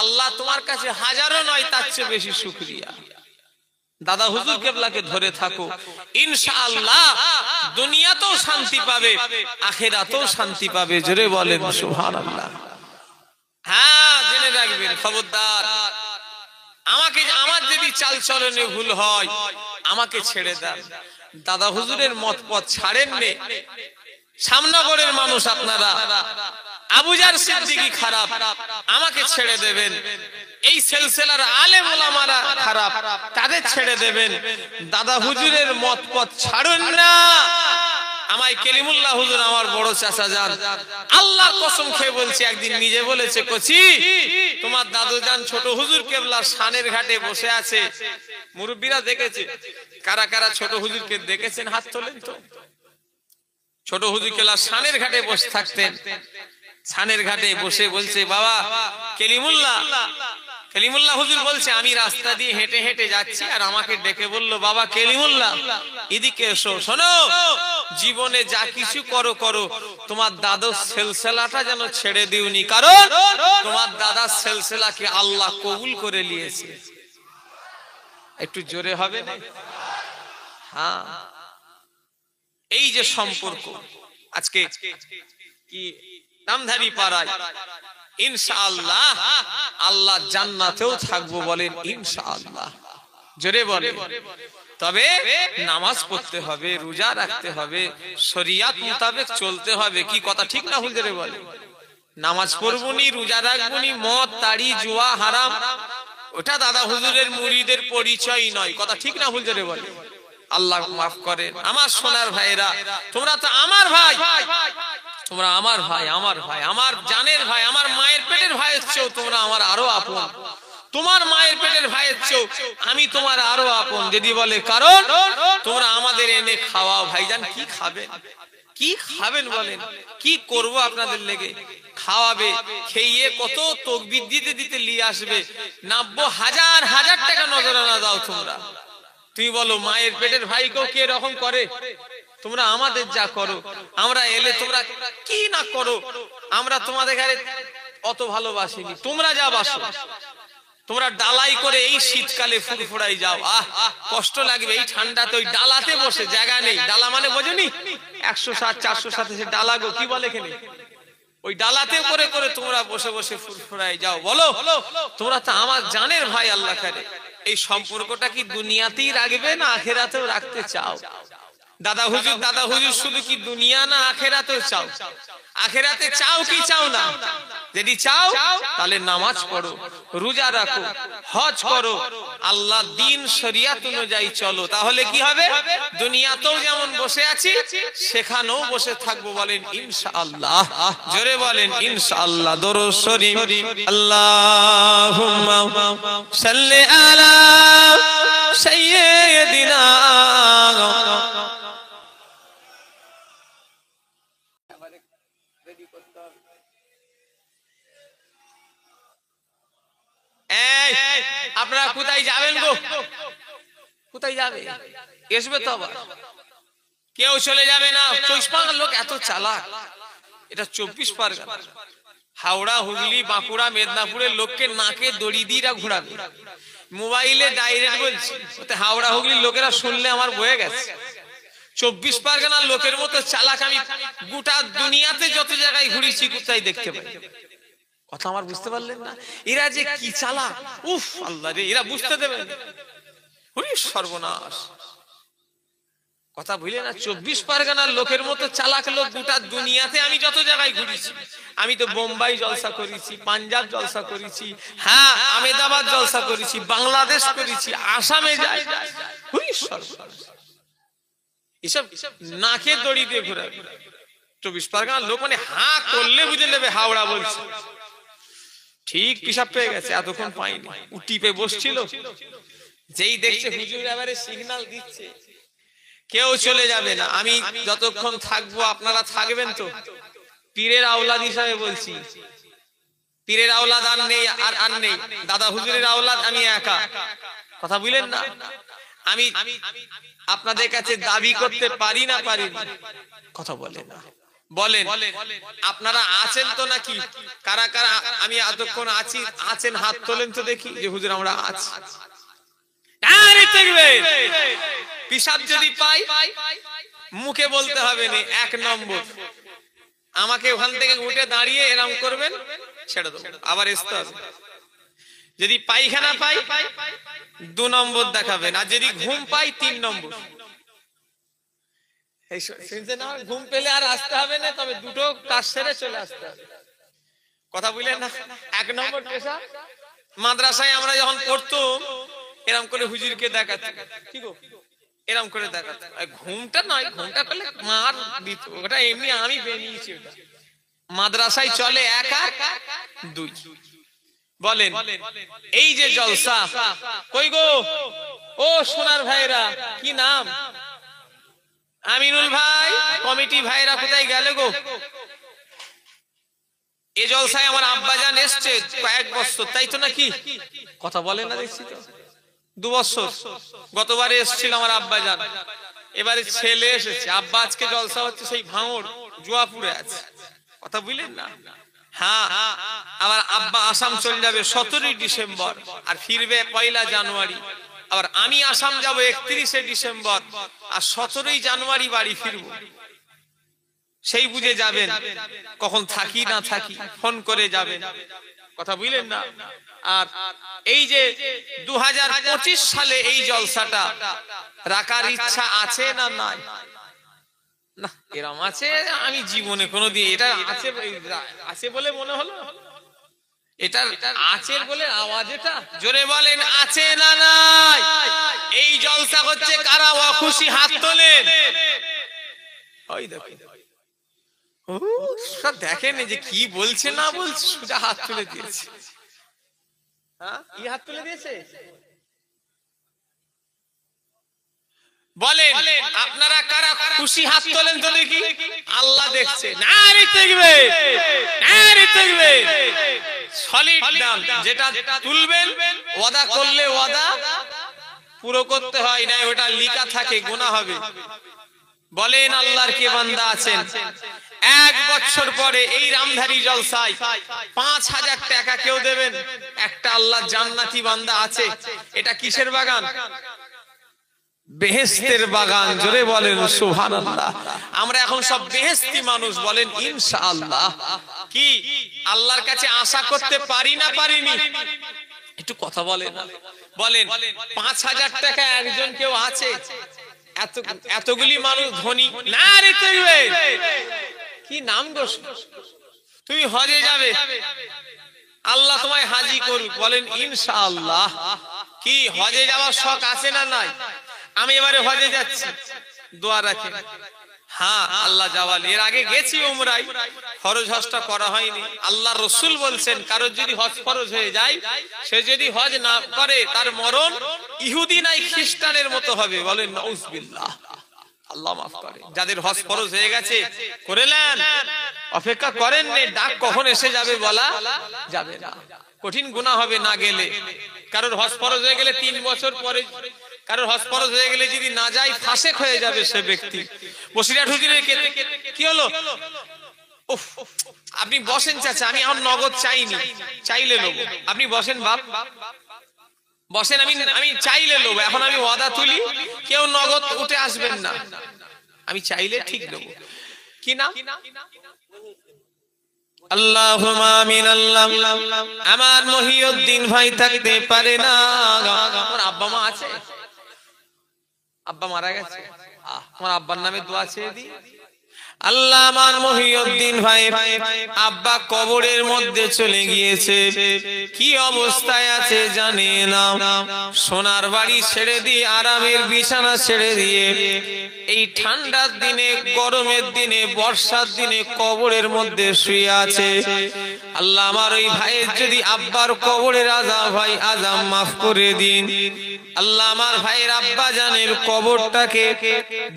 [SPEAKER 1] আল্লাহ তোমার কাছে হাজারো নয়, তার চেয়ে বেশি শুকরিয়া। দাদা হুজুর কেবলাকে ধরে থাকো, ইনশাআল্লাহ দুনিয়াতেও শান্তি পাবে, আখিরাতেও শান্তি পাবে। জোরে বলেন সুবহানাল্লাহ। হ্যাঁ, জেনে রাখবেন, খবরদার, আমার যদি চাল চলনে ভুল হয় আমাকে ছেড়ে দেন। দাদা হুজুরের মত পথ ছাড়েননি। সামনগরের মানুষ আপনারা, আবু জার সিদ্দিকী খারাপ, আমাকে ছেড়ে দেবেন। এই সিলসিলার আলেম ওলামারা খারাপ, তাদের ছেড়ে দেবেন। দাদা হুজুরের মত পথ ছাড়ুন না। আমায় কেলিমুল্লাহ হুজুর, আমার বড় চাচা যান, আল্লাহর কসম খেয়ে বলছি, একদিন নিজে বলেছে, কচি তোমার দাদু যান ছোট হুজুর কেবলা শানের ঘাটে বসে আছে। মুরব্বীরা দেখেছে, কারা কারা ছোট হুজুরকে দেখেছেন হাত তোলেন তো। ছোট হুজুর কেবলা শানের ঘাটে বসে থাকতেন। শানের ঘাটে বসে বলছে, বাবা কেলিমুল্লাহ হুজুর বলছে, আমি রাস্তা দিয়ে হেঁটে হেঁটে যাচ্ছি, আর আমাকে ডেকে বলল, বাবা কেলিমুল্লাহ এদিকে এসো, শোনো, জীবনে যা কিছু করো করো, তোমার দাদার সিলসিলাটা যেন ছেড়ে দিওনি, কারণ তোমার দাদার সিলসিলাকে আল্লাহ কবুল করে নিয়েছে। একটু জোরে হবে না? হ্যাঁ, এই যে সম্পর্ক আজকে কি নামধারী পাড়ায়, ইনশাআল্লাহ আল্লাহ জান্নাতেও থাকবো, বলেন ইনশাআল্লাহ। জোরে বলেন। তবে নামাজ পড়তে হবে, রোজা রাখতে হবে, শরিয়াত মোতাবেক চলতে হবে। কি কথা ঠিক না ভুল? জোরে বলেন। নামাজ পড়বনি, রোজা রাখবনি, মদ তাড়ি জুয়া হারাম, ওটা দাদা হুজুরের মুরিদের পরিচয় নয়। কথা ঠিক না ভুল? জোরে বলেন। আল্লাহ মাফ করেন। আমার সোনার ভাইরা, তোমরা তো আমার ভাই, তোমরা আমার ভাই, আমার ভাই, আমার জানের ভাই, আমার মায়ের পেটের ভাইয়ের চেয়েও তোমরা আমার আরো আপন। তোমার মায়ের পেটের ভাইয়ের চেয়েও আমি তোমার আরো আপন। যদি বলে কারণ তোমরা আমাদের এনে খাওয়াও। ভাইজান কি খাবেন? কি খাবেন বলেন? কি করব আপনাদের লেগে? খাওয়াবে, খেয়ে কত তাকবীর দিতে দিতে নিয়ে আসবে। 90,000 টাকা নজরানা দাও তোমরা। তুমি বলো মায়ের পেটের ভাইকেও কে রকম করে? তোমরা আমাদের যা করো, আমরা এলে তোমরা কি না করো, আমরা তোমাদের ঘরে অত ভালোবাসিনি। তোমরা যা বাসো, তোমরা ডালাই করে এই শীতকালে ফুরফুরাই যাও, আহ কষ্ট লাগবে। এই ঠান্ডাতে ওই ডালাতে বসে, জায়গা নেই। ডালা মানে বোঝনি? 160-400 সে ডালা গো, কি বলে এখানে? ওই ডালাতে করে করে তোমরা বসে বসে ফুরফুরাই যাও। বলো তোমরা তো আমার জানের ভাই। আল্লাহ করে এই সম্পর্কটা কি দুনিয়াতেই রাখবে না আখিরাতেও রাখতে চাও? দাদা হুজুর শুধু কি দুনিয়া না আখিরাতেও চাও? আখিরাতে চাও কি চাও না? যদি চাও তাহলে নামাজ পড়ো, রোজা রাখো, হজ করো, আল্লাহ দ্বীন শরিয়াত অনুযায়ী চলো। তাহলে কি হবে? দুনিয়াতেও যেমন বসে আছি সেখানেও বসে থাকবো। বলেন ইনশাআল্লাহ। জোরে বলেন ইনশাআল্লাহ। দরুদ শরীফ। আল্লাহুম্মা সাল্লি আলা সাইয়্যিদিনা। আপনারা কোথায় যাবেন গো? কোথায় যাবে? আসবে তো আবার কেউ চলে যাবে না। 24 লোক এত চালাক। এটা 24 পরগনা, হাওড়া, হুগলি, বাঁকুড়া, মেদিনীপুরের লোককে নাকে দড়ি দিয়ে ঘোরাবে। মোবাইলে ডাইরেক্ট বলছি, ওতে হাওড়া হুগলির লোকেরা শুনলে আমার বয়ে গেছে। 24 পরগনার লোকের মতো চালাক আমি গোটা দুনিয়াতে যত জায়গায় ঘুরেছি কোথায় দেখতে পাই? কথা আমার বুঝতে পারলেন না? এরা যে কি চালাক, উফ আল্লাহ রে, এরা বুঝতে দেবে না। সর্বনাশ। কথা বুঝলে না? 24 পরগনার লোকের মতো চালাক লোক গোটা দুনিয়াতে আমি যত জায়গায় ঘুরেছি। আমি তো বোম্বাই জলসা করেছি, পাঞ্জাব জলসা করেছি, হ্যাঁ আহমেদাবাদ জলসা করেছি, বাংলাদেশ করেছি, আসামে যাই। এসব নাকে দড়ি দিয়ে ঘোরাবে। 24 পরগনার লোক মানে হা করলে বুঝে নেবে হাওড়া বলছে। ঠিক পিসাব পেয়ে গেছে, এতক্ষণ পাইনি। টিপে বসছিল, যেই দেখছে হুজুর এবারে সিগন্যাল দিচ্ছে, কেউ চলে যাবে না। আমি যতক্ষণ থাকবো আপনারা থাকবেন তো? পীরের আওলাদ হিসাবে বলছি, পীরের আওলাদ আর নেই, আর নেই, দাদা হুজুরের আওলাদ আমি একা। কথা বুঝলেন না? আমি আপনাদের কাছে দাবি করতে পারি না, পারি না? কথা বলেন না, বলেন আপনারা আছেন তো নাকি? কারা কারা আমি এতক্ষণ আছি আছেন হাত তোলেন তো দেখি, যে হুজুর আমরা আছি। আরে তাকবীর! পিশাব যদি পাই মুখে বলতে হবে না, 1 নম্বর আমাকে ওখান থেকে উঠে দাঁড়িয়ে এরকম করবেন, ছেড়ে দেবো, আবার আসতে হবে। যদি পায়খানা পাই 2 নম্বর দেখাবেন, আর যদি ঘুম পাই 3 নম্বর। এই শুনছেন না? ঘুম পেলে আর আসতে হবে না, তবে দুটো কাজ সেরে চলে আসতে হবে। কথা বুঝলেন না? 1 নম্বর পেশা। মাদ্রাসায় আমরা যখন পড়তাম এরকম করে হুজুরকে দেখাতাম, কি গো এরকম করে দেখাতাম। ঘুমটা নয়, ঘুমটা করলে মার দিত, ওটা এমনি আমি বেরিয়েছি। ওটা মাদ্রাসায় চলে 1 আর 2। বলেন এই যে জলসা, কই গো ও সোনার ভাইরা, কি নাম? আমিনুল ভাই, কমিটি ভাইরা কোথায় গেলে গো? এই জলসায় আমার আব্বাজান এসছে কয়েক বছর, তাই তো নাকি? কথা বলেন না, দেখছি তো 2 বছর। গতবারে এসেছিল আমার আব্বাজান, এবারে ছেলে এসেছে। আব্বা আজকে জলসা হচ্ছে সেই ভাঙড় জুয়াপুরে আছে। কথা বুঝলেন না? হ্যাঁ, আবার আব্বা আসাম চলে যাবে 17 ডিসেম্বর, আর ফিরবে 1 জানুয়ারি। আবার আমি আসাম যাব 31 ডিসেম্বর, আর 17 জানুয়ারি বাড়ি ফিরব। সেই বুঝে যাবেন, কখন থাকি না থাকি ফোন করে যাবেন। কথা বুঝলেন না? আর এই যে 2025 সালে এই জলসাটা রাখার ইচ্ছা আছে না নাই? না, এরকম আছে আমি জীবনে কোনোদিন, এটা আছে বলে মনে হলো, এটা আছে বলে আওয়াজ, এটা জোরে বলেন আছে না নাই? এই জলসা হচ্ছে কারা অখুশি হাত তোলেন। ওই দেখুন, দেখেন যে কি বলছে না বলছে, সোজা হাত তুলে দিয়েছে। হ্যাঁ, কি হাত তুলে দিয়েছে? বলেন আপনারা কারা খুশি হাত তোলেন তো দেখি, আল্লাহ দেখছে। নারে তাকবীর, নারে তাকবীর। সলিড দাম যেটা তুলবেন, ওয়াদা করলে ওয়াদা পুরো করতে হয়, না ওটা লিখা থাকে গুনাহ হবে। বলেন আল্লাহর কে বান্দা আছেন 1 বছর পরে এই রামধারী জলসায় 5000 টাকা কেউ দেবেন? একটা আল্লাহর জান্নাতি বান্দা আছে। এটা কিসের বাগান? বেহেশতের বাগান। জোরে বলেন সুবহানাল্লাহ। আমরা এখন সব বেহেশতি মানুষ, বলেন ইনশাআল্লাহ। কি আল্লাহর কাছে আশা করতে পারি না পারিনি? একটু কথা বলেন, বলেন 5000 টাকা একজন কেউ আছে? এতগুলি মানুষ ধনী। নারে তাকবীর! কি নাম গো? তুমি হজে যাবে, আল্লাহ তোমায় হাজি করুক, বলেন ইনশাআল্লাহ। কি হজে যাওয়ার শখ আছে না নাই? আমি এবারে হজে যাচ্ছি, দোয়া রাখেন। হ্যাঁ, আল্লাহ যাওয়াল। এর আগে গেছি উমরায়, ফরজ হজটা করা হয়নি। আল্লাহ রসুল বলছেন কারোর যদি হজ ফরজ হয়ে যায়, সে যদি হজ না করে তার মরণ ইহুদি নাই খ্রিস্টানের মতো হবে। বলেন নাউজুবিল্লাহ, আল্লাহ মাফ করে। যাদের হজ ফরজ হয়ে গেছে করে নেন, অপেক্ষা করেন নে, ডাক কখন এসে যাবে বলা যাবে না। কঠিন গুনাহ হবে না গেলে। কারোর হজ ফরজ হয়ে গেলে 3 বছর পরে, কারোর হজ ফরজ হয়ে গেলে যদি না যায় ফাসেক হয়ে যাবে সে ব্যক্তি। বসিরহাট হুজুরের কি হলো? আপনি বসেন চাচা, আমি এখন নগদ চাইনি, চাইলে নেব। আপনি বসেন বাপ, বসেন, আমি চাইলে নেব। এখন আমি ওয়াদা তুলি, কেউ নগদ উঠে আসবেন না, আমি চাইলে ঠিক নেব। কি না? আল্লাহুম্মা আমিন। আল্লাহ, আমার মহিউদ্দিন ভাই থাকতে পারে না। আমার আব্বা মা আছে? আব্বা মারা গেছে? আমার আব্বার নামে দোয়া চেয়ে দিই। আল্লাহ, আমার মহিউদ্দিন ভাই আব্বা কবরের মধ্যে চলে গিয়েছে, কি অবস্থায় আছে জানে না। সোনার বাড়ি ছেড়ে দিয়ে, আরামের বিছানা ছেড়ে দিয়ে এই ঠান্ডার দিনে, গরমের দিনে, বর্ষার দিনে কবরের মধ্যে শুয়ে আছে। আল্লাহ, আমার ওই ভাইয়ের যদি আব্বার কবরের আযাব হয়, আযাব মাফ করে দিন। আল্লাহ আমার ভাইয়ের আব্বা জানের কবরটাকে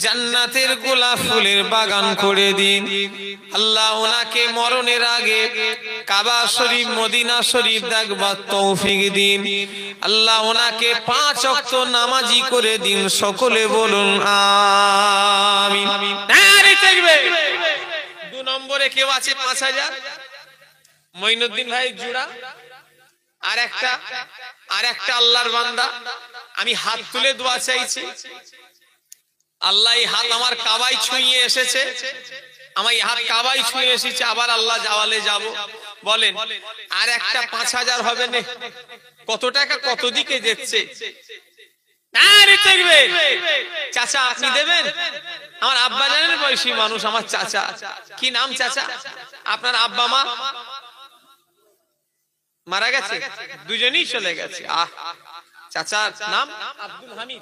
[SPEAKER 1] জান্নাতের গোলাপ ফুলের বাগান করে দিন। আল্লাহ ওনাকে মরণের আগে কাবা শরীফ মদিনা শরীফ দেখবার তৌফিক দিন। আল্লাহ ওনাকে 5 ওয়াক্ত নামাজি করে দিন। সকলে বলুন আমিন। নারে তাকবীর। 2 নম্বরে কেউ আছে 5000? মঈনুদ্দিন ভাই জুড়া। আর একটা আল্লাহর বান্দা, আমি হাত তুলে দোয়া চাইছি। আল্লাহ এই হাত আমার কাবায় ছুঁয়ে এসেছে, আমার হাত কাবায় ছুঁয়ে এসেছে, আবার আল্লাহ জাওয়ালে যাব। বলেন আর একটা 5000 হবে না? কত টাকা কত দিকে যাচ্ছে? চাচা আপনি দেবেন? আমার আব্বা জানেন বয়সী মানুষ, আমার চাচা। কি নাম চাচা আপনার? আব্বা মা মারা গেছে, দুজনেই চলে গেছে। চাচার নাম আব্দুল হামিদ।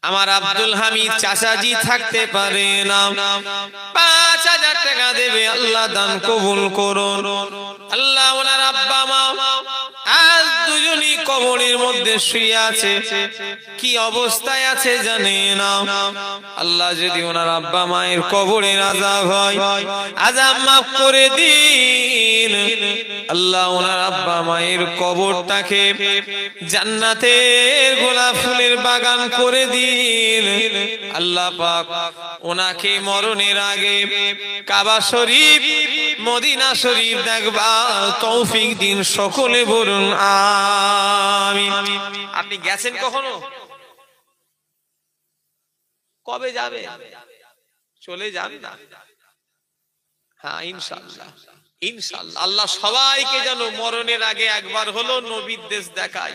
[SPEAKER 1] আমার আব্দুল হামিদ চাচাজি থাকতে পারে না, 5000 টাকা দেবে। আল্লাহ দান কবুল করুন। আল্লাহ ওনার আব্বা মা আজ দুজনই কবরের মধ্যে শুয়ে আছে। কি অবস্থায় আছে জানে না। আল্লাহ যদি ওনার আব্বা মায়ের কবরের আযাব হয়, আযাব মাফ করে দিন। আল্লাহ ওনার আব্বা মায়ের কবরটাকে জান্নাতের গোলাপ ফুলের বাগান করে দিন। আল্লাহ পাক ওনাকে মরণের আগে কাবা শরীফ মদিনা শরীফ দেখবার তৌফিক দিন। সকলে বলুন আমিন। আপনি গেছেন কখনো? কবে যাবে? চলে যাবে না? হ্যাঁ ইনশাআল্লাহ, ইনশাআল্লাহ। আল্লাহ সবাইকে যেন মরণের আগে একবার হলো নবীর দেশ দেখায়।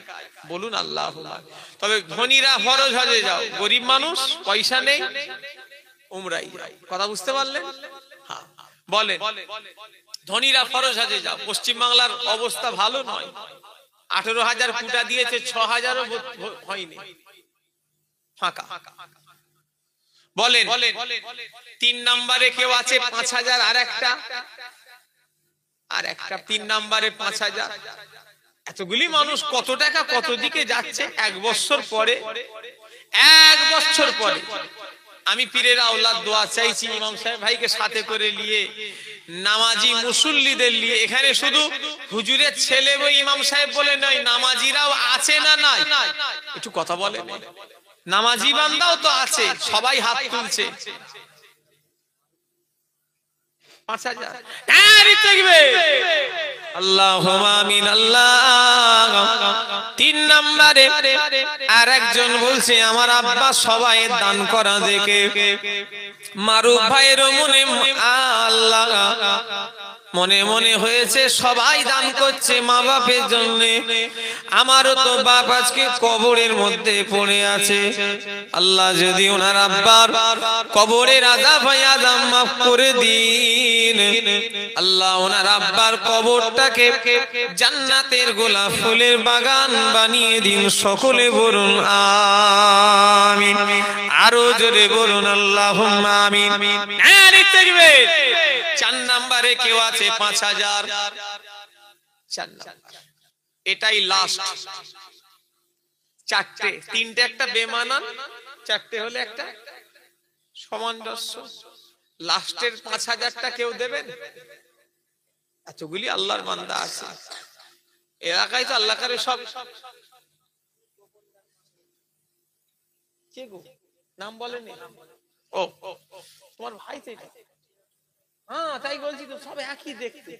[SPEAKER 1] বলুন আল্লাহুম্মা। তবে ধনীরা ফরজ হজে যাও, গরিব মানুষ পয়সা নেই উমরাই যাও। কথা বুঝতে পারলেন? হ্যাঁ বলেন। ধনীরা ফরজ হজে যাও। পশ্চিম বাংলার অবস্থা ভালো নয়। 18,000 কোটা দিয়েছে, 6,000ও হয়নি, ফাঁকা। বলেন 3 নম্বরে কেউ আছে 5000? আর একটা 3 নম্বরে 5000। এতগুলি মানুষ কত টাকা কত দিকে যাচ্ছে। 1 বছর পরে আমি পীরের আওলাদ দোয়া চাইছি, ইমাম সাহেব ভাইকে সাথে করে নিয়ে, নামাজি মুসল্লিদের নিয়ে। এখানে শুধু হুজুরের ছেলে বই ইমাম সাহেব বলে নয়, নামাজিরাও আছে না নাই? একটু কথা বলেন। নামাজি বান্দাও তো আছে, সবাই হাত তুলছে। 5000। আল্লাহুম্মা আমিন। আল্লাহ 3 নম্বরে আর একজন বলছে, আমার আব্বা সবাই দান করা দেখে মারুফ ভাইয়ের মনে আল্লাহ মনে মনে হয়েছে সবাই দান করছে মা বাপের জন্য। আমারও তো বাপ আজকে কবরের মধ্যে পড়ে আছে। আল্লাহ যদি ওনার আব্বার কবরের আযাব হয়, আযাব মাফ করে দিন। আল্লাহ ওনার আব্বার কবরটাকে জান্নাতের গোলাপ ফুলের বাগান বানিয়ে দিন। সকলে বলুন আমিন। আরো জোরে বলুন আল্লাহুম্মা আমিন। নারে তাকবীর। 4 নম্বরে কেউ আছে 5000? 4 নম্বর। এটাই লাস্ট। 4টে, 3টে একটা বেমানান, 4টে হলে একটা সামঞ্জস্য। লাস্টের 5000টা কেউ দেবেন? এতগুলি আল্লাহর বান্দা আছে এলাকায়, তো আল্লাহ করে সব। কে গো নাম বলেনি? ও তোমার ভাই তো? হ্যাঁ তাই বলছি তো, সব একই দেখতে।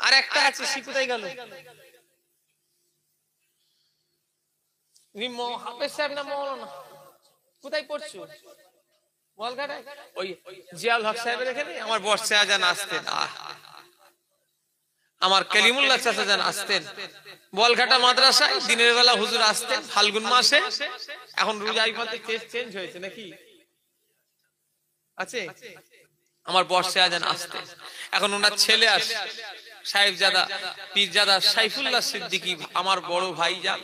[SPEAKER 1] আর একটা আছে, সে কোথায় গেল? হাফেজ সাহেব না মৌলানা? কোথায় পড়ছো? বলঘাটায়। ওই জিয়াউল হক সাহেবের এখানে আমার বর্ষে আজান আসতেন, আমার কালিমুল্লাহ চাচা জান আসতেন বলঘাটা মাদ্রাসায়। দিনের বেলা হুজুর আসতেন ফাল্গুন মাসে। এখন রোজাই পথে চেঞ্জ হয়েছে নাকি? আছে আমার বর্ষে আজান আসতেন। এখন ওনার ছেলে আসে, সাহেবজাদা পীরজাদা সাইফুল্লাহ সিদ্দিকী, আমার বড় ভাই যান,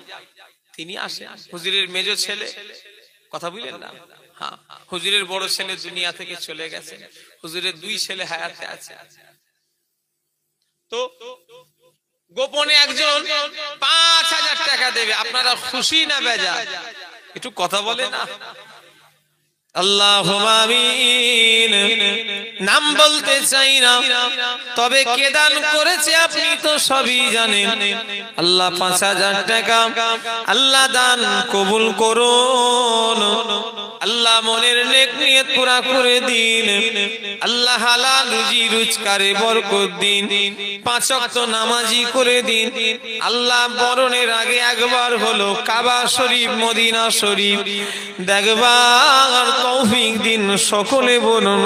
[SPEAKER 1] তিনি আসেন। হুজুরের মেজ ছেলে, কথা বুঝলেন না? হ্যাঁ, হুজুরের বড় ছেলে দুনিয়া থেকে চলে গেছে, হুজুরের 2 ছেলে হায়াতে আছে। তো গোপনে একজন 5,000 টাকা দেবে, আপনারা খুশি না বেজার? একটু কথা বলে না। আল্লাহুম্মা আমিন। নাম বলতে চাই না, তবে কে দান করেছে আপনি তো সবই জানেন। আল্লাহ 5,000 টাকা আল্লাহ দান কবুল করুন। আল্লাহ মনের নেক নিয়ত পুরা করে দিন। আল্লাহ হালাল রুজি রোজগারে বরকত দিন। 5 ওয়াক্ত নামাজি করে দিন। আল্লাহ মরণের আগে একবার হলো কাবা শরীফ মদিনা শরীফ দেখবার তৌফিক দিন। সকলে বলুন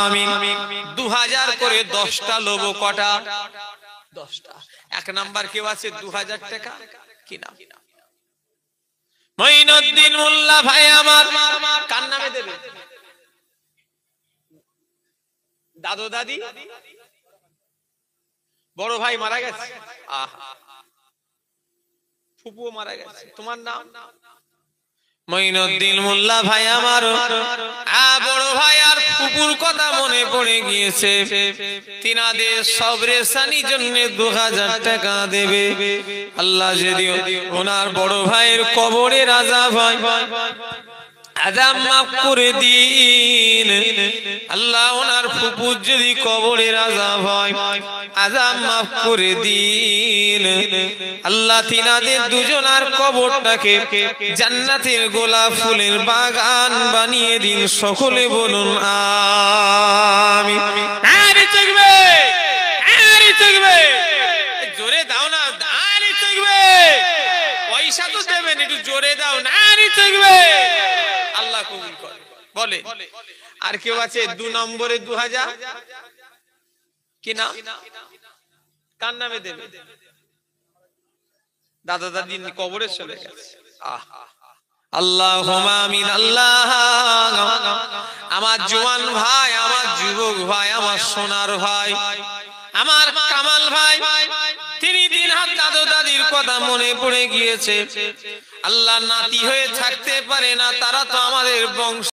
[SPEAKER 1] আমিন। 2000 করে 10টা লোব কটা? 10টা। এক নাম্বার কেউ আছে 2000 টাকা? কি নাম? মঈনুদ্দিন মোল্লা ভাই আমার। কার নামে দেবে? দাদু দাদি? বড় ভাই মারা গেছে, ফুপুও মারা গেছে, তোমার নাম? মঈনুদ্দিন মোল্লা ভাই আমার। বড় ভাই আর ফুপুর কথা মনে পড়ে গিয়েছে, তিনাদের সবরেসানির জন্য 2000 টাকা দেবে। আল্লাহ যদি ওনার বড় ভাইয়ের কবরের আযাব হয়, আযাব মাফ করে দিন। আল্লাহ ওনার ফুপুর যদি কবরের আযাব হয়, আযাব মাফ করে দিন। আল্লাহ তিনাদের দুজনার কবরটাকে জান্নাতের গোলাপ ফুলের বাগান বানিয়ে দিন। সকলে বলুন আমিন। আরে চকবে, আরে চকবে, জোরে দাও না, আরে চকবে। পয়সা তো দেবেন, একটু জোরে দাও না, আরে চকবে। আল্লাহ কবুল করে। বলে আর কেউ আছে 2 নম্বরে 2000? কি না? কার নামে দেবে? দাদা দাদি কবরে চলে গেছে। আল্লাহুম্মা আমিন। আল্লাহ আমার জওয়ান ভাই, আমার যুবক ভাই, আমার সোনার ভাই, আমার কামাল ভাই, তিনি 3 হাত দাদু দাদির কথা মনে পড়ে গিয়েছে। আল্লাহ নাতি হয়ে থাকতে পারে না, তারা তো আমাদের বংশ।